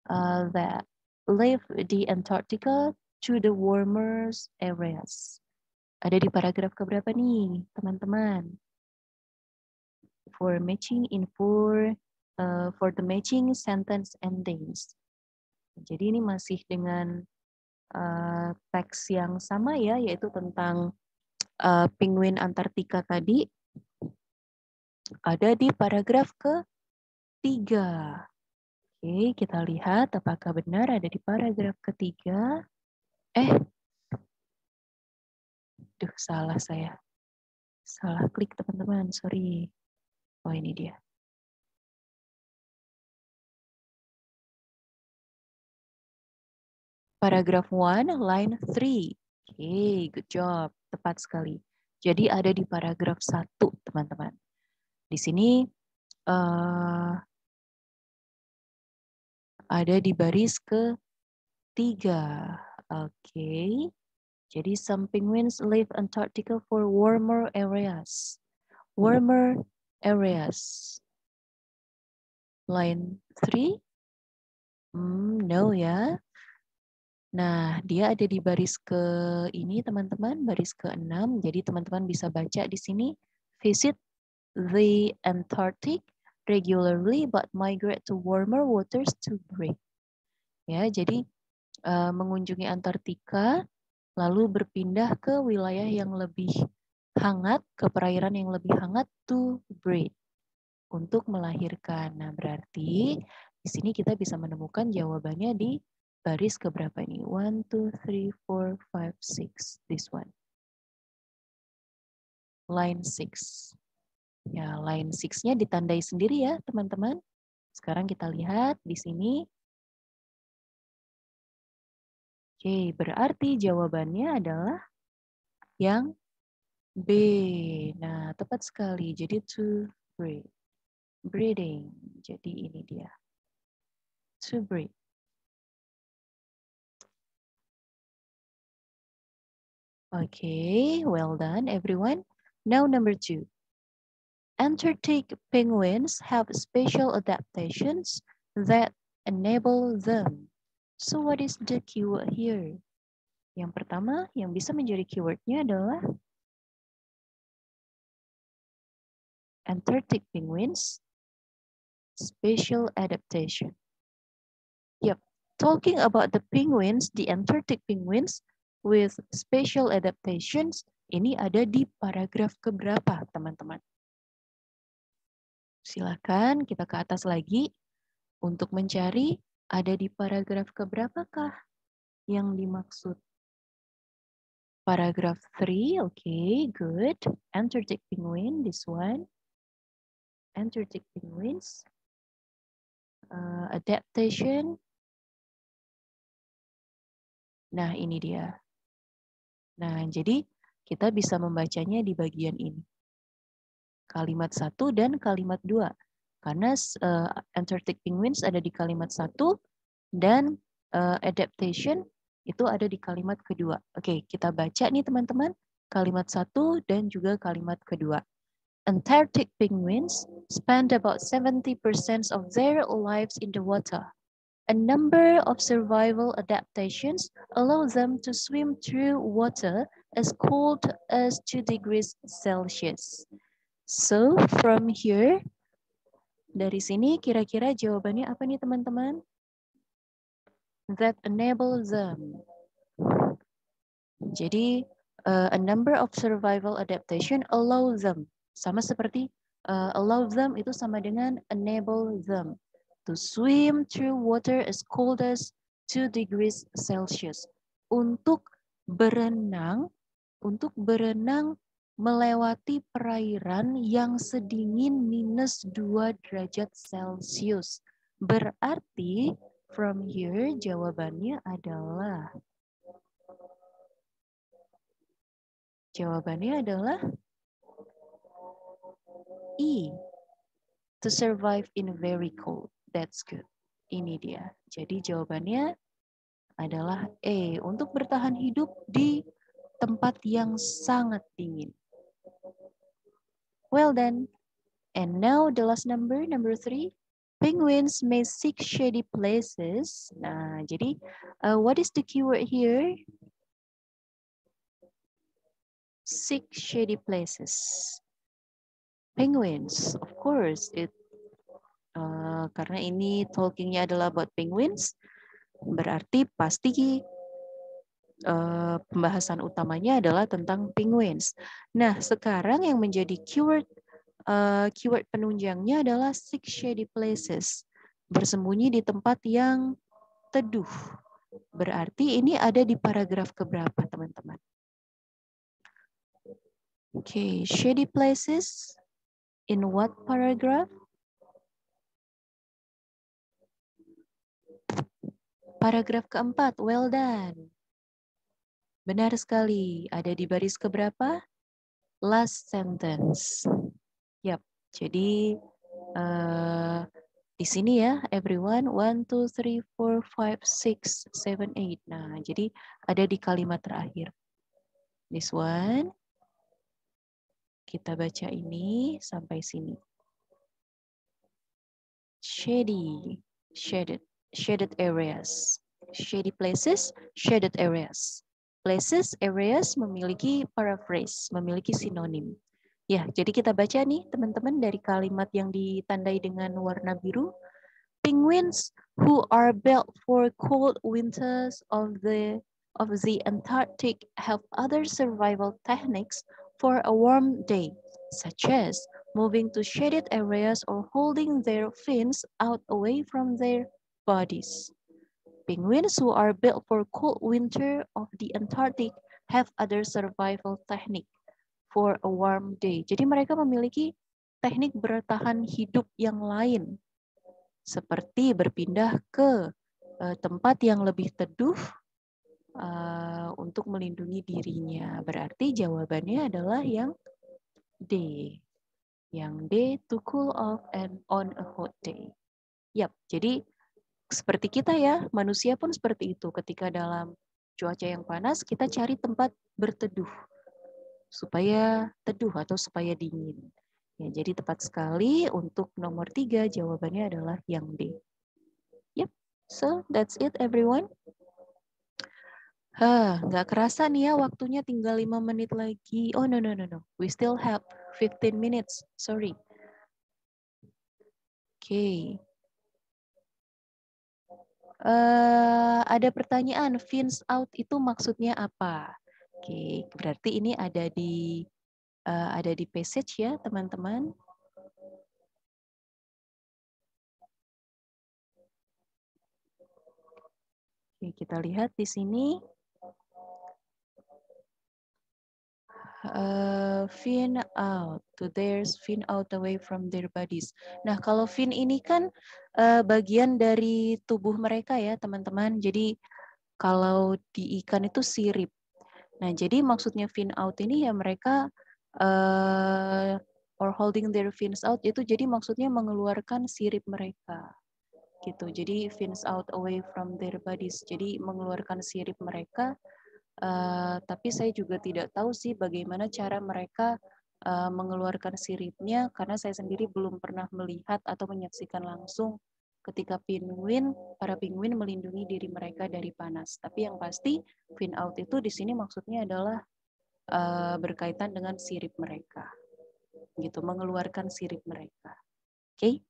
Speaker 1: that live the Antarctica to the warmer areas? Ada di paragraf keberapa nih, teman-teman? For matching for the matching sentence endings. Jadi ini masih dengan teks yang sama ya, yaitu tentang penguin Antartika tadi. Ada di paragraf ketiga. Oke, kita lihat apakah benar ada di paragraf ketiga. Salah saya. Salah klik teman-teman, sorry. Oh ini dia. Paragraf 1, line 3. Oke, good job. Tepat sekali. Jadi ada di paragraf 1, teman-teman. Di sini ada di baris ketiga. Oke. Jadi some penguins live Antarctica for warmer areas. Warmer areas. Line 3? No ya. Nah, dia ada di baris ini teman-teman, baris ke-6. Jadi teman-teman bisa baca di sini, visit the Antarctic regularly but migrate to warmer waters to breed. Ya, jadi mengunjungi Antartika lalu berpindah ke wilayah yang lebih hangat, ke perairan yang lebih hangat to breed, untuk melahirkan. Nah, berarti di sini kita bisa menemukan jawabannya di baris keberapa ini? 1, 2, 3, 4, 5, 6. This one. Line 6. Ya, line 6-nya ditandai sendiri ya, teman-teman. Sekarang kita lihat di sini. Oke, berarti jawabannya adalah yang B. Nah, tepat sekali. Jadi to breed. Breeding. Jadi ini dia. To breed. Okay, well done everyone. Now number 2. Antarctic penguins have special adaptations that enable them. So what is the keyword here? Yang pertama yang bisa menjadi keywordnya adalah Antarctic penguins special adaptation. Yep, talking about the penguins, the Antarctic penguins with special adaptations, ini ada di paragraf keberapa, teman-teman? Silakan kita ke atas lagi untuk mencari ada di paragraf keberapakah yang dimaksud. Paragraf 3, okay, good. Antarctic penguin, this one. Antarctic penguins. Adaptation. Nah, ini dia. Nah, jadi kita bisa membacanya di bagian ini. Kalimat 1 dan kalimat 2. Karena Antarctic penguins ada di kalimat 1 dan adaptation itu ada di kalimat kedua. Oke, kita baca nih teman-teman. Kalimat 1 dan juga kalimat kedua. Antarctic penguins spend about 70% of their lives in the water. A number of survival adaptations allow them to swim through water as cold as 2 degrees Celsius. So, from here, dari sini kira-kira jawabannya apa nih teman-teman? That enable them. Jadi, a number of survival adaptation allow them. Sama seperti allow them itu sama dengan enable them. To swim through water as cold as 2 degrees Celsius. Untuk berenang melewati perairan yang sedingin -2 derajat Celcius. Berarti from here jawabannya adalah E. To survive in very cold. That's good. Ini dia. Jadi jawabannya adalah E. Untuk bertahan hidup di tempat yang sangat dingin. Well done. And now the last number 3. Penguins may seek shady places. Nah, jadi what is the keyword here? Seek shady places. Penguins, of course, karena ini talkingnya adalah about penguins, berarti pasti pembahasan utamanya adalah tentang penguins. Nah, sekarang yang menjadi keyword penunjangnya adalah seek shady places, bersembunyi di tempat yang teduh. Berarti ini ada di paragraf keberapa, teman-teman? Oke, shady places in what paragraph? Paragraf keempat, well done. Benar sekali, ada di baris keberapa? Last sentence. Yap, jadi di sini ya, everyone, 1, 2, 3, 4, 5, 6, 7, 8. Nah, jadi ada di kalimat terakhir. This one, kita baca ini sampai sini. Shady, shaded areas. Shady places, shaded areas. Places, areas memiliki paraphrase, memiliki sinonim. Ya, jadi kita baca nih teman-teman dari kalimat yang ditandai dengan warna biru. Penguins who are built for cold winters of the Antarctic have other survival techniques for a warm day, such as moving to shaded areas or holding their fins out away from their bodies. Penguins who are built for cold winter of the Antarctic have other survival technique for a warm day. Jadi mereka memiliki teknik bertahan hidup yang lain, seperti berpindah ke tempat yang lebih teduh untuk melindungi dirinya. Berarti jawabannya adalah yang D. Yang D, to cool off and on a hot day. Yap, jadi seperti kita ya, manusia pun seperti itu. Ketika dalam cuaca yang panas, kita cari tempat berteduh supaya teduh atau supaya dingin. Ya, jadi tepat sekali untuk nomor 3, jawabannya adalah yang D. Yep, so that's it everyone. Nggak kerasa nih ya waktunya tinggal 5 menit lagi. Oh no. We still have 15 minutes. Sorry. Oke. Ada pertanyaan, fins out itu maksudnya apa? Oke, berarti ini ada di passage ya, teman-teman. Oke, kita lihat di sini. Fin out, to theirs, fin out away from their bodies. Nah, kalau fin ini kan bagian dari tubuh mereka ya, teman-teman. Jadi kalau di ikan itu sirip. Nah, jadi maksudnya fin out ini ya mereka or holding their fins out itu jadi maksudnya mengeluarkan sirip mereka. Gitu. Jadi fins out away from their bodies. Jadi mengeluarkan sirip mereka. Tapi saya juga tidak tahu sih bagaimana cara mereka mengeluarkan siripnya karena saya sendiri belum pernah melihat atau menyaksikan langsung ketika para penguin melindungi diri mereka dari panas. Tapi yang pasti fin out itu di sini maksudnya adalah berkaitan dengan sirip mereka, gitu, mengeluarkan sirip mereka. Oke,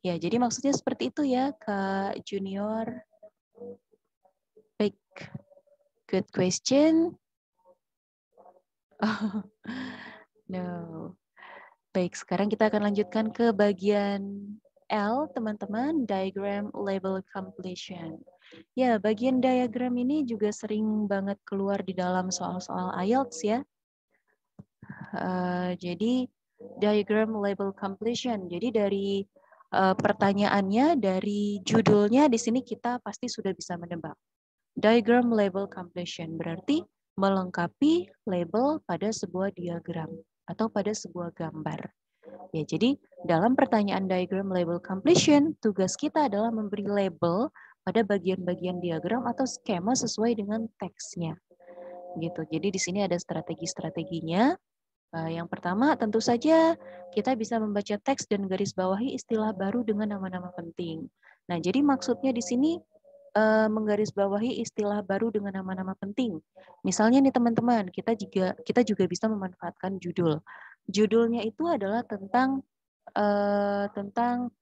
Speaker 1: ya jadi maksudnya seperti itu ya Kak Junior. Baik. Good question. Oh, no. Baik, sekarang kita akan lanjutkan ke bagian L, teman-teman, diagram label completion. Ya, bagian diagram ini juga sering banget keluar di dalam soal-soal IELTS ya. Jadi, diagram label completion. Jadi dari pertanyaannya, dari judulnya di sini kita pasti sudah bisa menebak. Diagram label completion berarti melengkapi label pada sebuah diagram atau pada sebuah gambar. Ya, jadi dalam pertanyaan diagram label completion, tugas kita adalah memberi label pada bagian-bagian diagram atau skema sesuai dengan teksnya. Gitu. Jadi di sini ada strategi-strateginya. Yang pertama, tentu saja kita bisa membaca teks dan garis bawahi istilah baru dengan nama-nama penting. Nah, jadi maksudnya di sini menggarisbawahi istilah baru dengan nama-nama penting. Misalnya nih teman-teman, kita juga bisa memanfaatkan judul. Judulnya itu adalah tentang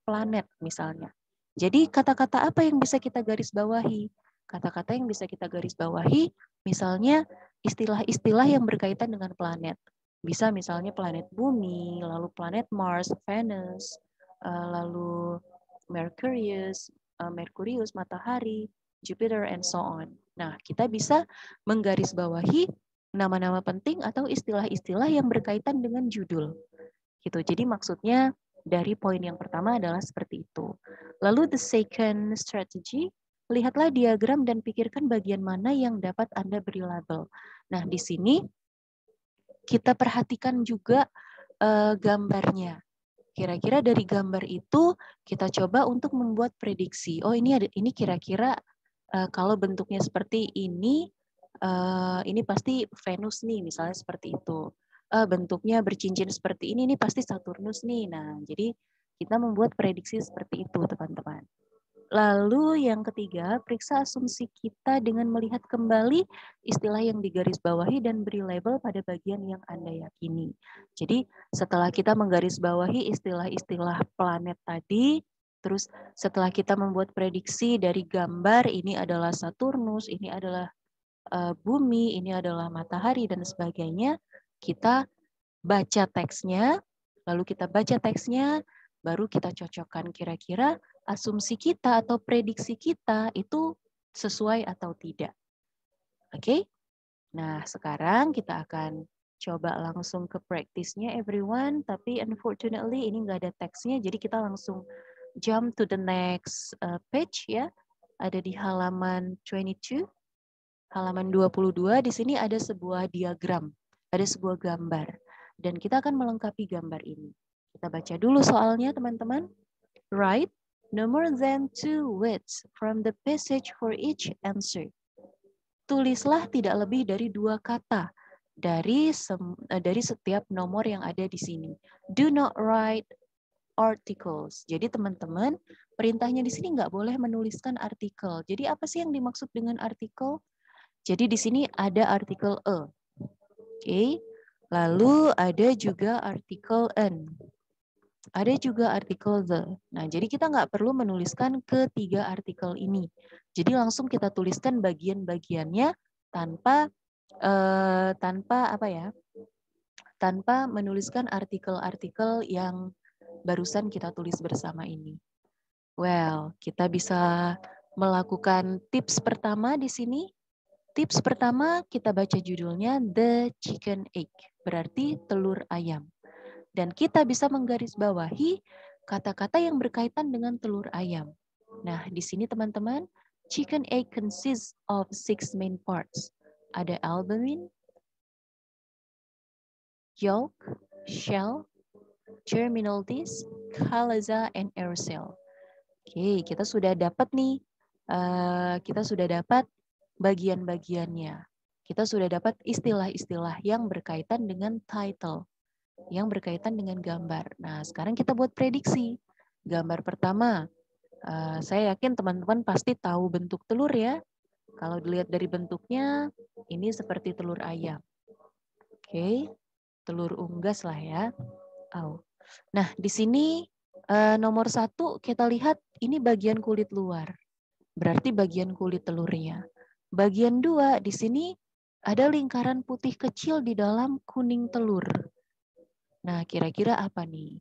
Speaker 1: planet misalnya. Jadi kata-kata apa yang bisa kita garis bawahi? Kata-kata yang bisa kita garis bawahi, misalnya istilah-istilah yang berkaitan dengan planet. Bisa misalnya planet Bumi, lalu planet Mars, Venus, lalu Merkurius, Matahari, Jupiter, and so on. Nah, kita bisa menggarisbawahi nama-nama penting atau istilah-istilah yang berkaitan dengan judul. Gitu. Jadi maksudnya dari poin yang pertama adalah seperti itu. Lalu the second strategy, lihatlah diagram dan pikirkan bagian mana yang dapat Anda beri label. Nah, di sini kita perhatikan juga gambarnya. Kira-kira dari gambar itu kita coba untuk membuat prediksi. Oh, ini kira-kira kalau bentuknya seperti ini pasti Venus nih, misalnya seperti itu. Bentuknya bercincin seperti ini pasti Saturnus nih. Nah, jadi kita membuat prediksi seperti itu, teman-teman. Lalu yang ketiga, periksa asumsi kita dengan melihat kembali istilah yang digarisbawahi dan beri label pada bagian yang Anda yakini. Jadi setelah kita menggarisbawahi istilah-istilah planet tadi, terus setelah kita membuat prediksi dari gambar, ini adalah Saturnus, ini adalah bumi, ini adalah matahari, dan sebagainya, kita baca teksnya, lalu kita baca teksnya, baru kita cocokkan kira-kira asumsi kita atau prediksi kita itu sesuai atau tidak. Oke? Nah, sekarang kita akan coba langsung ke praktisnya everyone, tapi unfortunately ini nggak ada teksnya, jadi kita langsung jump to the next page ya. Ada di halaman 22. Halaman 22, di sini ada sebuah diagram, ada sebuah gambar. Dan kita akan melengkapi gambar ini. Kita baca dulu soalnya, teman-teman. Write no more than 2 words from the passage for each answer. Tulislah tidak lebih dari 2 kata dari setiap nomor yang ada di sini. Do not write articles. Jadi teman-teman, perintahnya di sini nggak boleh menuliskan artikel. Jadi apa sih yang dimaksud dengan artikel? Jadi di sini ada artikel a. Oke. Lalu ada juga artikel an. Ada juga artikel the. Nah, jadi kita nggak perlu menuliskan ketiga artikel ini. Jadi langsung kita tuliskan bagian-bagiannya tanpa tanpa menuliskan artikel-artikel yang barusan kita tulis bersama ini. Well, kita bisa melakukan tips pertama di sini. Tips pertama kita baca judulnya The Chicken Egg, berarti telur ayam. Dan kita bisa menggarisbawahi kata-kata yang berkaitan dengan telur ayam. Nah, di sini teman-teman, chicken egg consists of 6 main parts. Ada albumin, yolk, shell, germinal disc, chalaza, and air cell. Oke, kita sudah dapat nih, bagian-bagiannya. Kita sudah dapat istilah-istilah yang berkaitan dengan title, yang berkaitan dengan gambar. Nah, sekarang kita buat prediksi. Gambar pertama, saya yakin teman-teman pasti tahu bentuk telur ya. Kalau dilihat dari bentuknya, ini seperti telur ayam. Oke, telur unggas lah ya. Nah, di sini nomor 1 kita lihat ini bagian kulit luar. Berarti bagian kulit telurnya. Bagian 2 di sini ada lingkaran putih kecil di dalam kuning telur. Nah, kira-kira apa nih?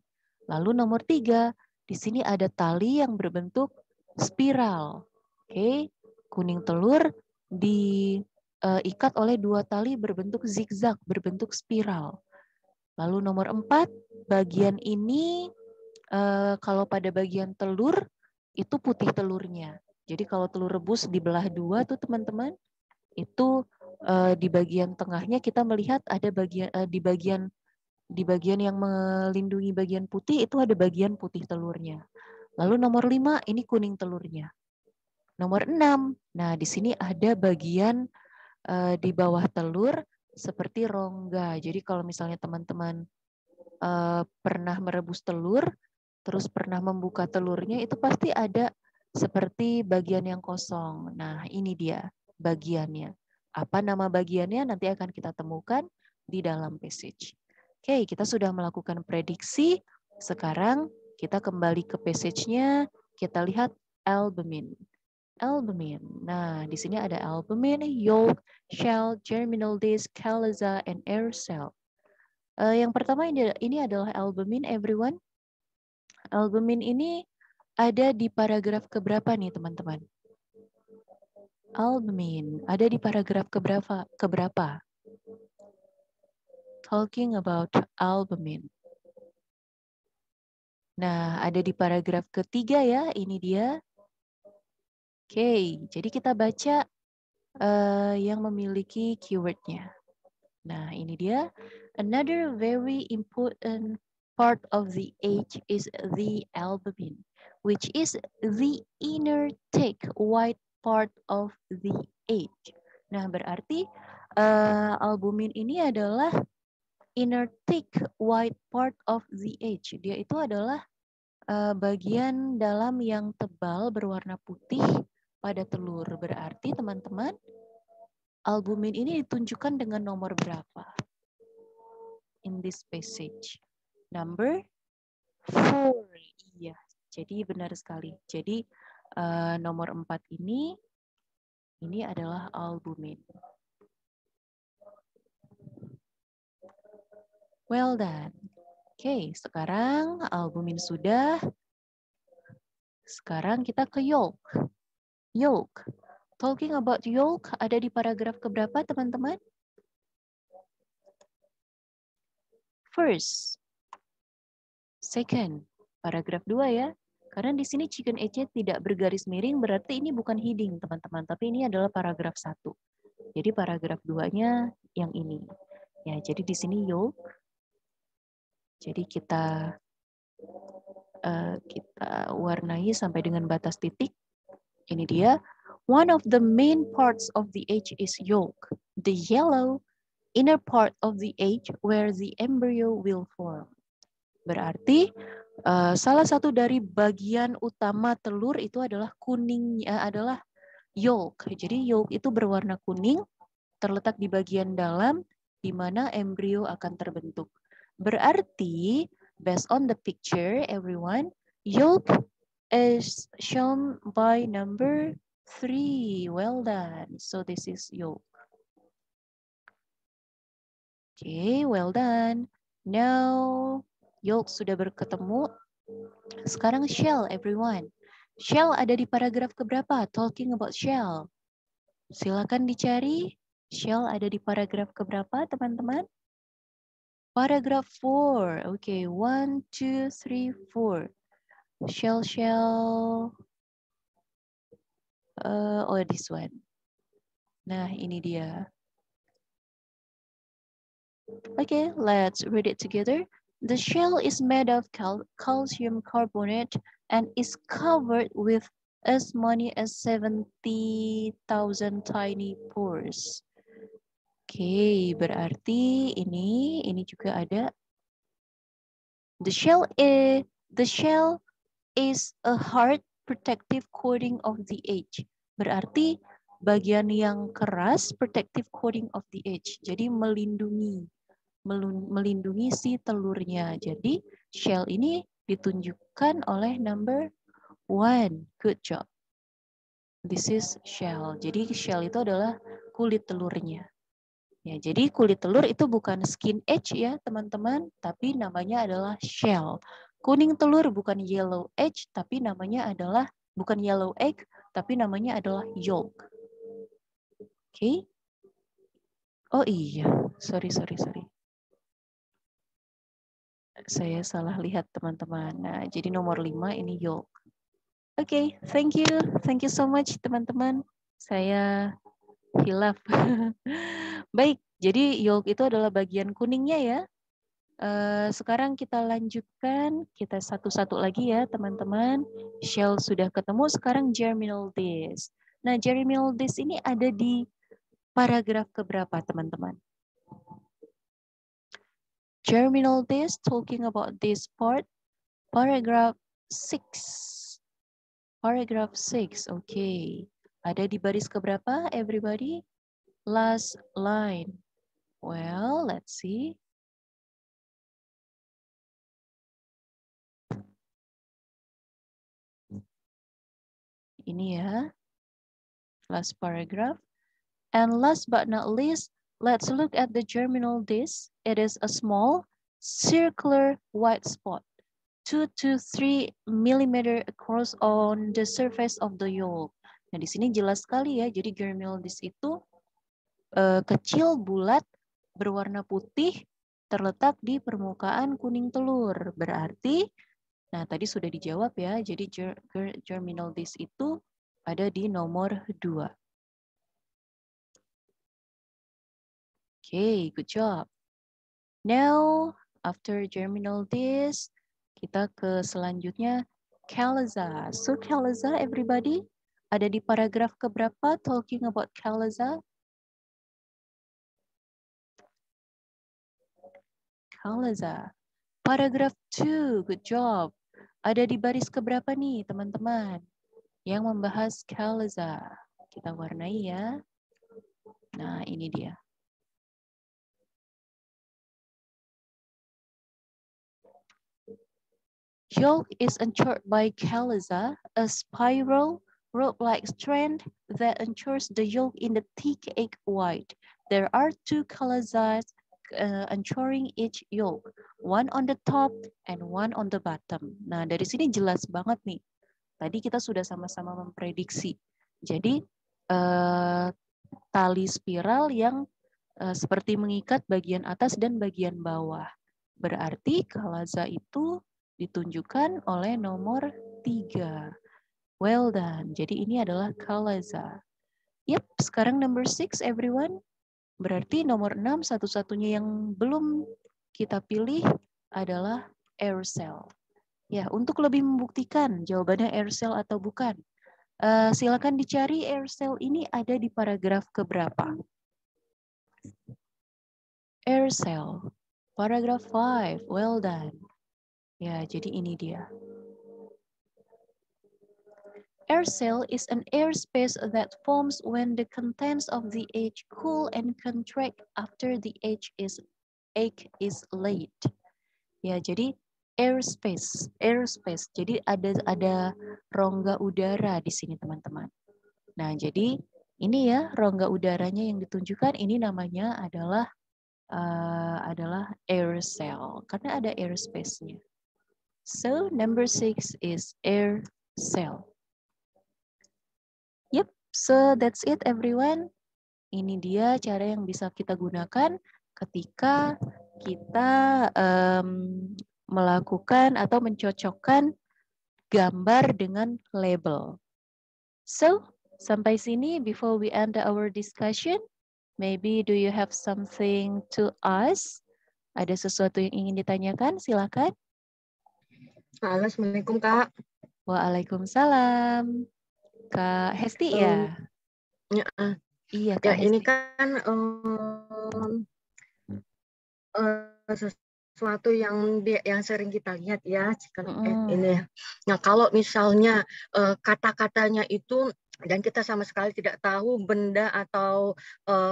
Speaker 1: Lalu nomor 3, di sini ada tali yang berbentuk spiral. Oke, kuning telur diikat oleh 2 tali berbentuk zigzag, berbentuk spiral. Lalu nomor 4, bagian ini kalau pada bagian telur itu putih telurnya. Jadi kalau telur rebus dibelah 2 tuh teman-teman, itu di bagian tengahnya kita melihat ada di bagian yang melindungi bagian putih itu ada bagian putih telurnya. Lalu nomor 5 ini kuning telurnya. Nomor 6, nah di sini ada bagian di bawah telur seperti rongga. Jadi kalau misalnya teman-teman pernah merebus telur, terus pernah membuka telurnya, itu pasti ada seperti bagian yang kosong. Nah, ini dia bagiannya. Apa nama bagiannya nanti akan kita temukan di dalam passage. Oke, kita sudah melakukan prediksi. Sekarang kita kembali ke passage-nya. Kita lihat albumin. Albumin. Nah, di sini ada albumin, yolk, shell, germinal disc, chalaza, and air cell. Yang pertama ini adalah albumin, everyone. Albumin ini ada di paragraf keberapa nih, teman-teman? Albumin ada di paragraf keberapa? Talking about albumin. Nah, ada di paragraf ketiga ya, ini dia. Oke, jadi kita baca yang memiliki keywordnya. Nah, ini dia. Another very important part of the egg is the albumin, which is the inner thick white part of the egg. Nah, berarti albumin ini adalah inner thick white part of the egg. Dia itu adalah bagian dalam yang tebal berwarna putih pada telur. Berarti teman-teman, albumin ini ditunjukkan dengan nomor berapa? In this passage. Number 4. Iya, jadi benar sekali. Jadi nomor 4 ini adalah albumin. Well done. Oke, sekarang albumin sudah. Sekarang kita ke yolk. Yolk. Talking about yolk ada di paragraf keberapa, teman-teman? First. Second. Paragraf 2 ya. Karena di sini chicken egg-nya tidak bergaris miring, berarti ini bukan heading, teman-teman. Tapi ini adalah paragraf 1. Jadi paragraf 2-nya yang ini. Ya, jadi di sini yolk. Jadi kita warnai sampai dengan batas titik. Ini dia. One of the main parts of the egg is yolk, the yellow inner part of the egg where the embryo will form. Berarti salah satu dari bagian utama telur itu adalah kuningnya, adalah yolk. Jadi yolk itu berwarna kuning, terletak di bagian dalam di mana embrio akan terbentuk. Berarti based on the picture, everyone, yolk is shown by number 3. Well done. So this is yolk. Okay, well done. Now yolk sudah berketemu. Sekarang shell, everyone. Shell ada di paragraf keberapa? Talking about shell. Silakan dicari. Shell ada di paragraf keberapa, teman-teman? Paragraf 4. Okay, 1, 2, 3, 4. Shell. Oh, this one. Nah, ini dia. Okay, let's read it together. The shell is made of calcium carbonate and is covered with as many as 70,000 tiny pores. Okay, berarti ini juga ada. The shell is a hard protective coating of the egg. Berarti bagian yang keras protective coating of the egg. Jadi melindungi si telurnya. Jadi shell ini ditunjukkan oleh number 1. Good job. This is shell. Jadi shell itu adalah kulit telurnya. Ya, jadi kulit telur itu bukan skin edge ya teman-teman, tapi namanya adalah shell. Kuning telur bukan yellow edge, tapi namanya adalah bukan yellow egg, tapi namanya adalah yolk. Oke? Oh iya, sorry. Saya salah lihat teman-teman. Nah, jadi nomor 5 ini yolk. Oke, thank you so much teman-teman. Saya hilaf. Baik, jadi yolk itu adalah bagian kuningnya ya. Sekarang kita lanjutkan, kita satu-satu lagi ya teman-teman. Shell sudah ketemu, sekarang germinal disc. Nah, germinal disc ini ada di paragraf keberapa teman-teman? Germinal this, talking about this part. Paragraph 6. Paragraph 6, okay. Ada di baris keberapa, everybody? Last line. Well, let's see. Ini ya, last paragraph. And last but not least, let's look at the germinal disc. It is a small circular white spot, 2 to 3 millimeter across on the surface of the yolk. Nah, di sini jelas sekali ya. Jadi germinal disc itu kecil, bulat, berwarna putih, terletak di permukaan kuning telur. Berarti, nah tadi sudah dijawab ya. Jadi germinal disc itu ada di nomor 2. Okay, good job. Now, after germinal disc, kita ke selanjutnya chalaza. So chalaza, everybody, ada di paragraf keberapa talking about chalaza? Chalaza. Paragraf 2, good job. Ada di baris keberapa nih, teman-teman? Yang membahas chalaza. Kita warnai ya. Nah, ini dia. Yolk is anchored by chalaza, a spiral rope-like strand that anchors the yolk in the thick egg white. There are 2 chalazae anchoring each yolk, one on the top and one on the bottom. Nah, dari sini jelas banget nih. Tadi kita sudah sama-sama memprediksi. Jadi, tali spiral yang seperti mengikat bagian atas dan bagian bawah. Berarti chalaza itu ditunjukkan oleh nomor 3. Well done. Jadi ini adalah chalaza. Yep, sekarang number 6 everyone. Berarti nomor 6 satu-satunya yang belum kita pilih adalah air cell. Ya, untuk lebih membuktikan jawabannya air cell atau bukan. Silakan dicari air cell ini ada di paragraf keberapa. Air cell. Paragraph 5. Well done. Ya, jadi ini dia. Air cell is an air space that forms when the contents of the egg cool and contract after the egg is laid. Ya, jadi air space. Jadi ada rongga udara di sini, teman-teman. Nah, jadi ini ya rongga udaranya yang ditunjukkan. Ini namanya adalah air cell karena ada air space-nya. So, number 6 is air cell. Yep, so that's it everyone. Ini dia cara yang bisa kita gunakan ketika kita melakukan atau mencocokkan gambar dengan label. So, sampai sini before we end our discussion, maybe do you have something to ask? Ada sesuatu yang ingin ditanyakan? Silakan.
Speaker 2: Assalamualaikum, Kak.
Speaker 1: Waalaikumsalam. Kak Hesti ya? Iya, Kak Hesti.
Speaker 2: Ini kan sesuatu yang sering kita lihat ya, ini. Nah, kalau misalnya kata-katanya itu dan kita sama sekali tidak tahu benda atau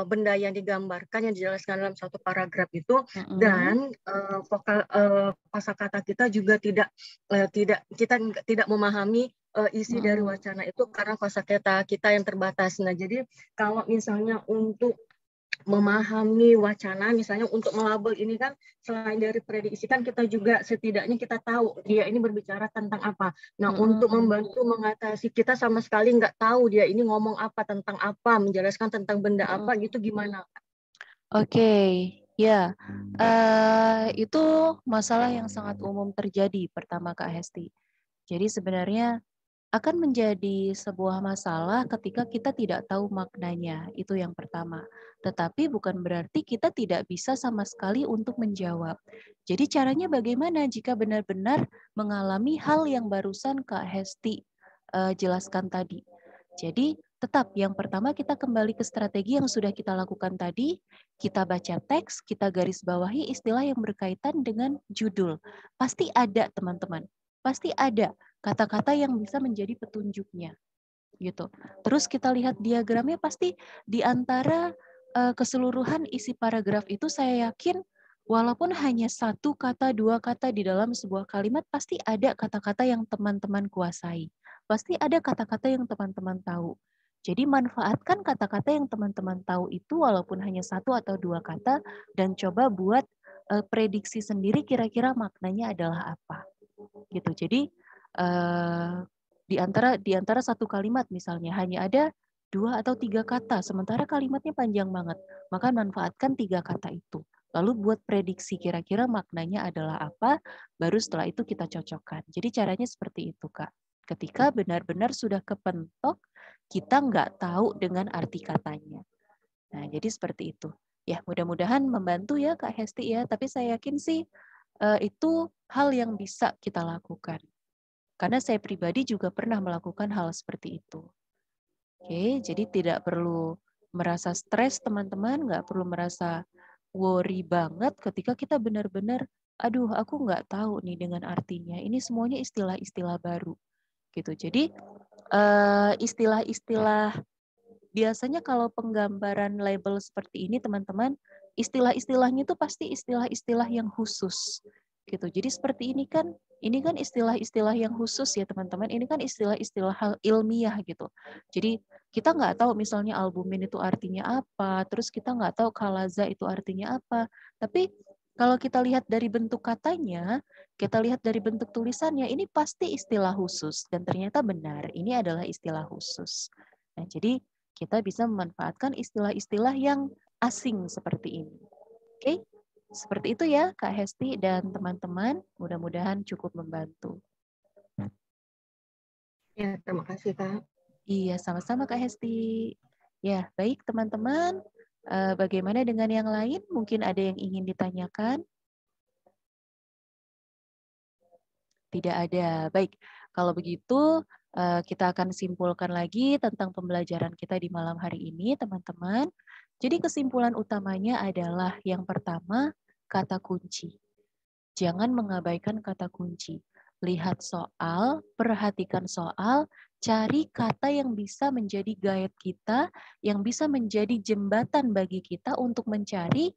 Speaker 2: benda yang digambarkan yang dijelaskan dalam satu paragraf itu, dan kosakata kita juga kita tidak memahami isi dari wacana itu karena kosakata kita yang terbatas. Nah, jadi kalau misalnya untuk memahami wacana, misalnya untuk melabel ini kan selain dari prediksi kan kita juga setidaknya kita tahu dia ini berbicara tentang apa. Nah, untuk membantu mengatasi kita sama sekali nggak tahu dia ini ngomong apa, tentang apa, menjelaskan tentang benda apa gitu, gimana?
Speaker 1: Oke, ya. Itu masalah yang sangat umum terjadi pertama Kak Hesti. Jadi sebenarnya akan menjadi sebuah masalah ketika kita tidak tahu maknanya, itu yang pertama. Tetapi bukan berarti kita tidak bisa sama sekali untuk menjawab. Jadi caranya bagaimana jika benar-benar mengalami hal yang barusan Kak Hesti jelaskan tadi. Jadi Tetap yang pertama kita kembali ke strategi yang sudah kita lakukan tadi, kita baca teks, kita garis bawahi istilah yang berkaitan dengan judul. Pasti ada teman-teman, pasti ada kata-kata yang bisa menjadi petunjuknya gitu. Terus kita lihat diagramnya, pasti di antara keseluruhan isi paragraf itu saya yakin walaupun hanya satu kata, dua kata di dalam sebuah kalimat, pasti ada kata-kata yang teman-teman kuasai. Pasti ada kata-kata yang teman-teman tahu. Jadi manfaatkan kata-kata yang teman-teman tahu itu walaupun hanya satu atau dua kata dan coba buat prediksi sendiri kira-kira maknanya adalah apa. Gitu. Jadi di antara satu kalimat misalnya hanya ada 2 atau 3 kata, sementara kalimatnya panjang banget. Maka manfaatkan 3 kata itu. Lalu buat prediksi kira-kira maknanya adalah apa, baru setelah itu kita cocokkan. Jadi caranya seperti itu, Kak. Ketika benar-benar sudah kepentok, kita nggak tahu dengan arti katanya. Nah, jadi seperti itu. Ya, mudah-mudahan membantu ya Kak Hesti ya. Tapi saya yakin sih itu hal yang bisa kita lakukan. Karena saya pribadi juga pernah melakukan hal seperti itu. Oke, jadi tidak perlu merasa stres teman-teman, nggak perlu merasa worry banget ketika kita benar-benar, aduh aku nggak tahu nih dengan artinya. Ini semuanya istilah-istilah baru. Gitu. Jadi istilah-istilah biasanya kalau penggambaran label seperti ini teman-teman, istilah-istilahnya itu pasti istilah-istilah yang khusus gitu. Jadi seperti ini kan istilah-istilah yang khusus ya teman-teman. Ini kan istilah-istilah hal ilmiah gitu. Jadi kita nggak tahu misalnya albumin itu artinya apa, terus kita nggak tahu kalaza itu artinya apa. Tapi kalau kita lihat dari bentuk katanya, kita lihat dari bentuk tulisannya, ini pasti istilah khusus dan ternyata benar, ini adalah istilah khusus. Nah, jadi kita bisa memanfaatkan istilah-istilah yang asing seperti ini. Oke, seperti itu ya Kak Hesti dan teman-teman. Mudah-mudahan cukup membantu.
Speaker 2: Ya, terima kasih Kak.
Speaker 1: Iya, sama-sama Kak Hesti. Ya, baik teman-teman. Bagaimana dengan yang lain? Mungkin ada yang ingin ditanyakan? Tidak ada. Baik, kalau begitu kita akan simpulkan lagi tentang pembelajaran kita di malam hari ini, teman-teman. Jadi kesimpulan utamanya adalah yang pertama, kata kunci. Jangan mengabaikan kata kunci. Lihat soal, perhatikan soal, cari kata yang bisa menjadi guide kita, yang bisa menjadi jembatan bagi kita untuk mencari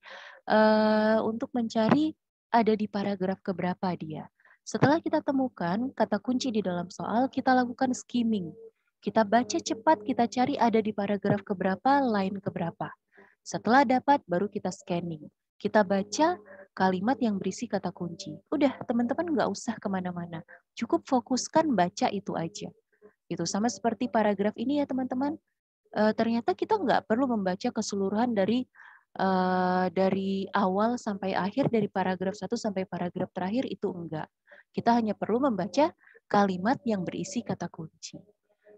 Speaker 1: ada di paragraf keberapa dia. Setelah kita temukan kata kunci di dalam soal, kita lakukan skimming. Kita baca cepat, kita cari ada di paragraf keberapa, line keberapa. Setelah dapat, baru kita scanning. Kita baca kalimat yang berisi kata kunci. Udah, teman-teman nggak usah kemana-mana. Cukup fokuskan baca itu aja. Itu sama seperti paragraf ini ya teman-teman. Ternyata kita nggak perlu membaca keseluruhan dari awal sampai akhir, dari paragraf 1 sampai paragraf terakhir, itu enggak. Kita hanya perlu membaca kalimat yang berisi kata kunci.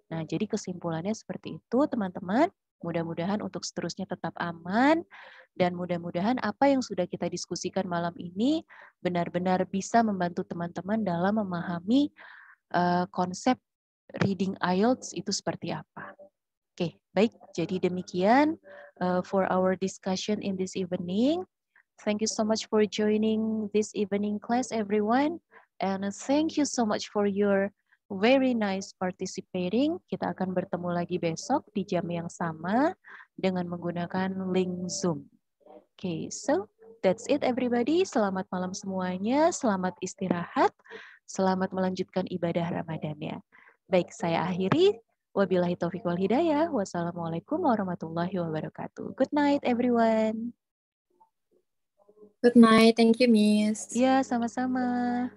Speaker 1: Nah, jadi kesimpulannya seperti itu, teman-teman. Mudah-mudahan untuk seterusnya tetap aman, dan mudah-mudahan apa yang sudah kita diskusikan malam ini benar-benar bisa membantu teman-teman dalam memahami konsep reading IELTS itu seperti apa. Oke, baik. Jadi demikian for our discussion in this evening. Thank you so much for joining this evening class, everyone. And thank you so much for your very nice participating. Kita akan bertemu lagi besok di jam yang sama dengan menggunakan link Zoom. Okay, so that's it everybody. Selamat malam semuanya, selamat istirahat, selamat melanjutkan ibadah Ramadannya. Baik, saya akhiri. Wabillahi taufiq wal hidayah. Wassalamualaikum warahmatullahi wabarakatuh. Good night everyone.
Speaker 3: Good night. Thank you, Miss.
Speaker 1: Ya, sama-sama.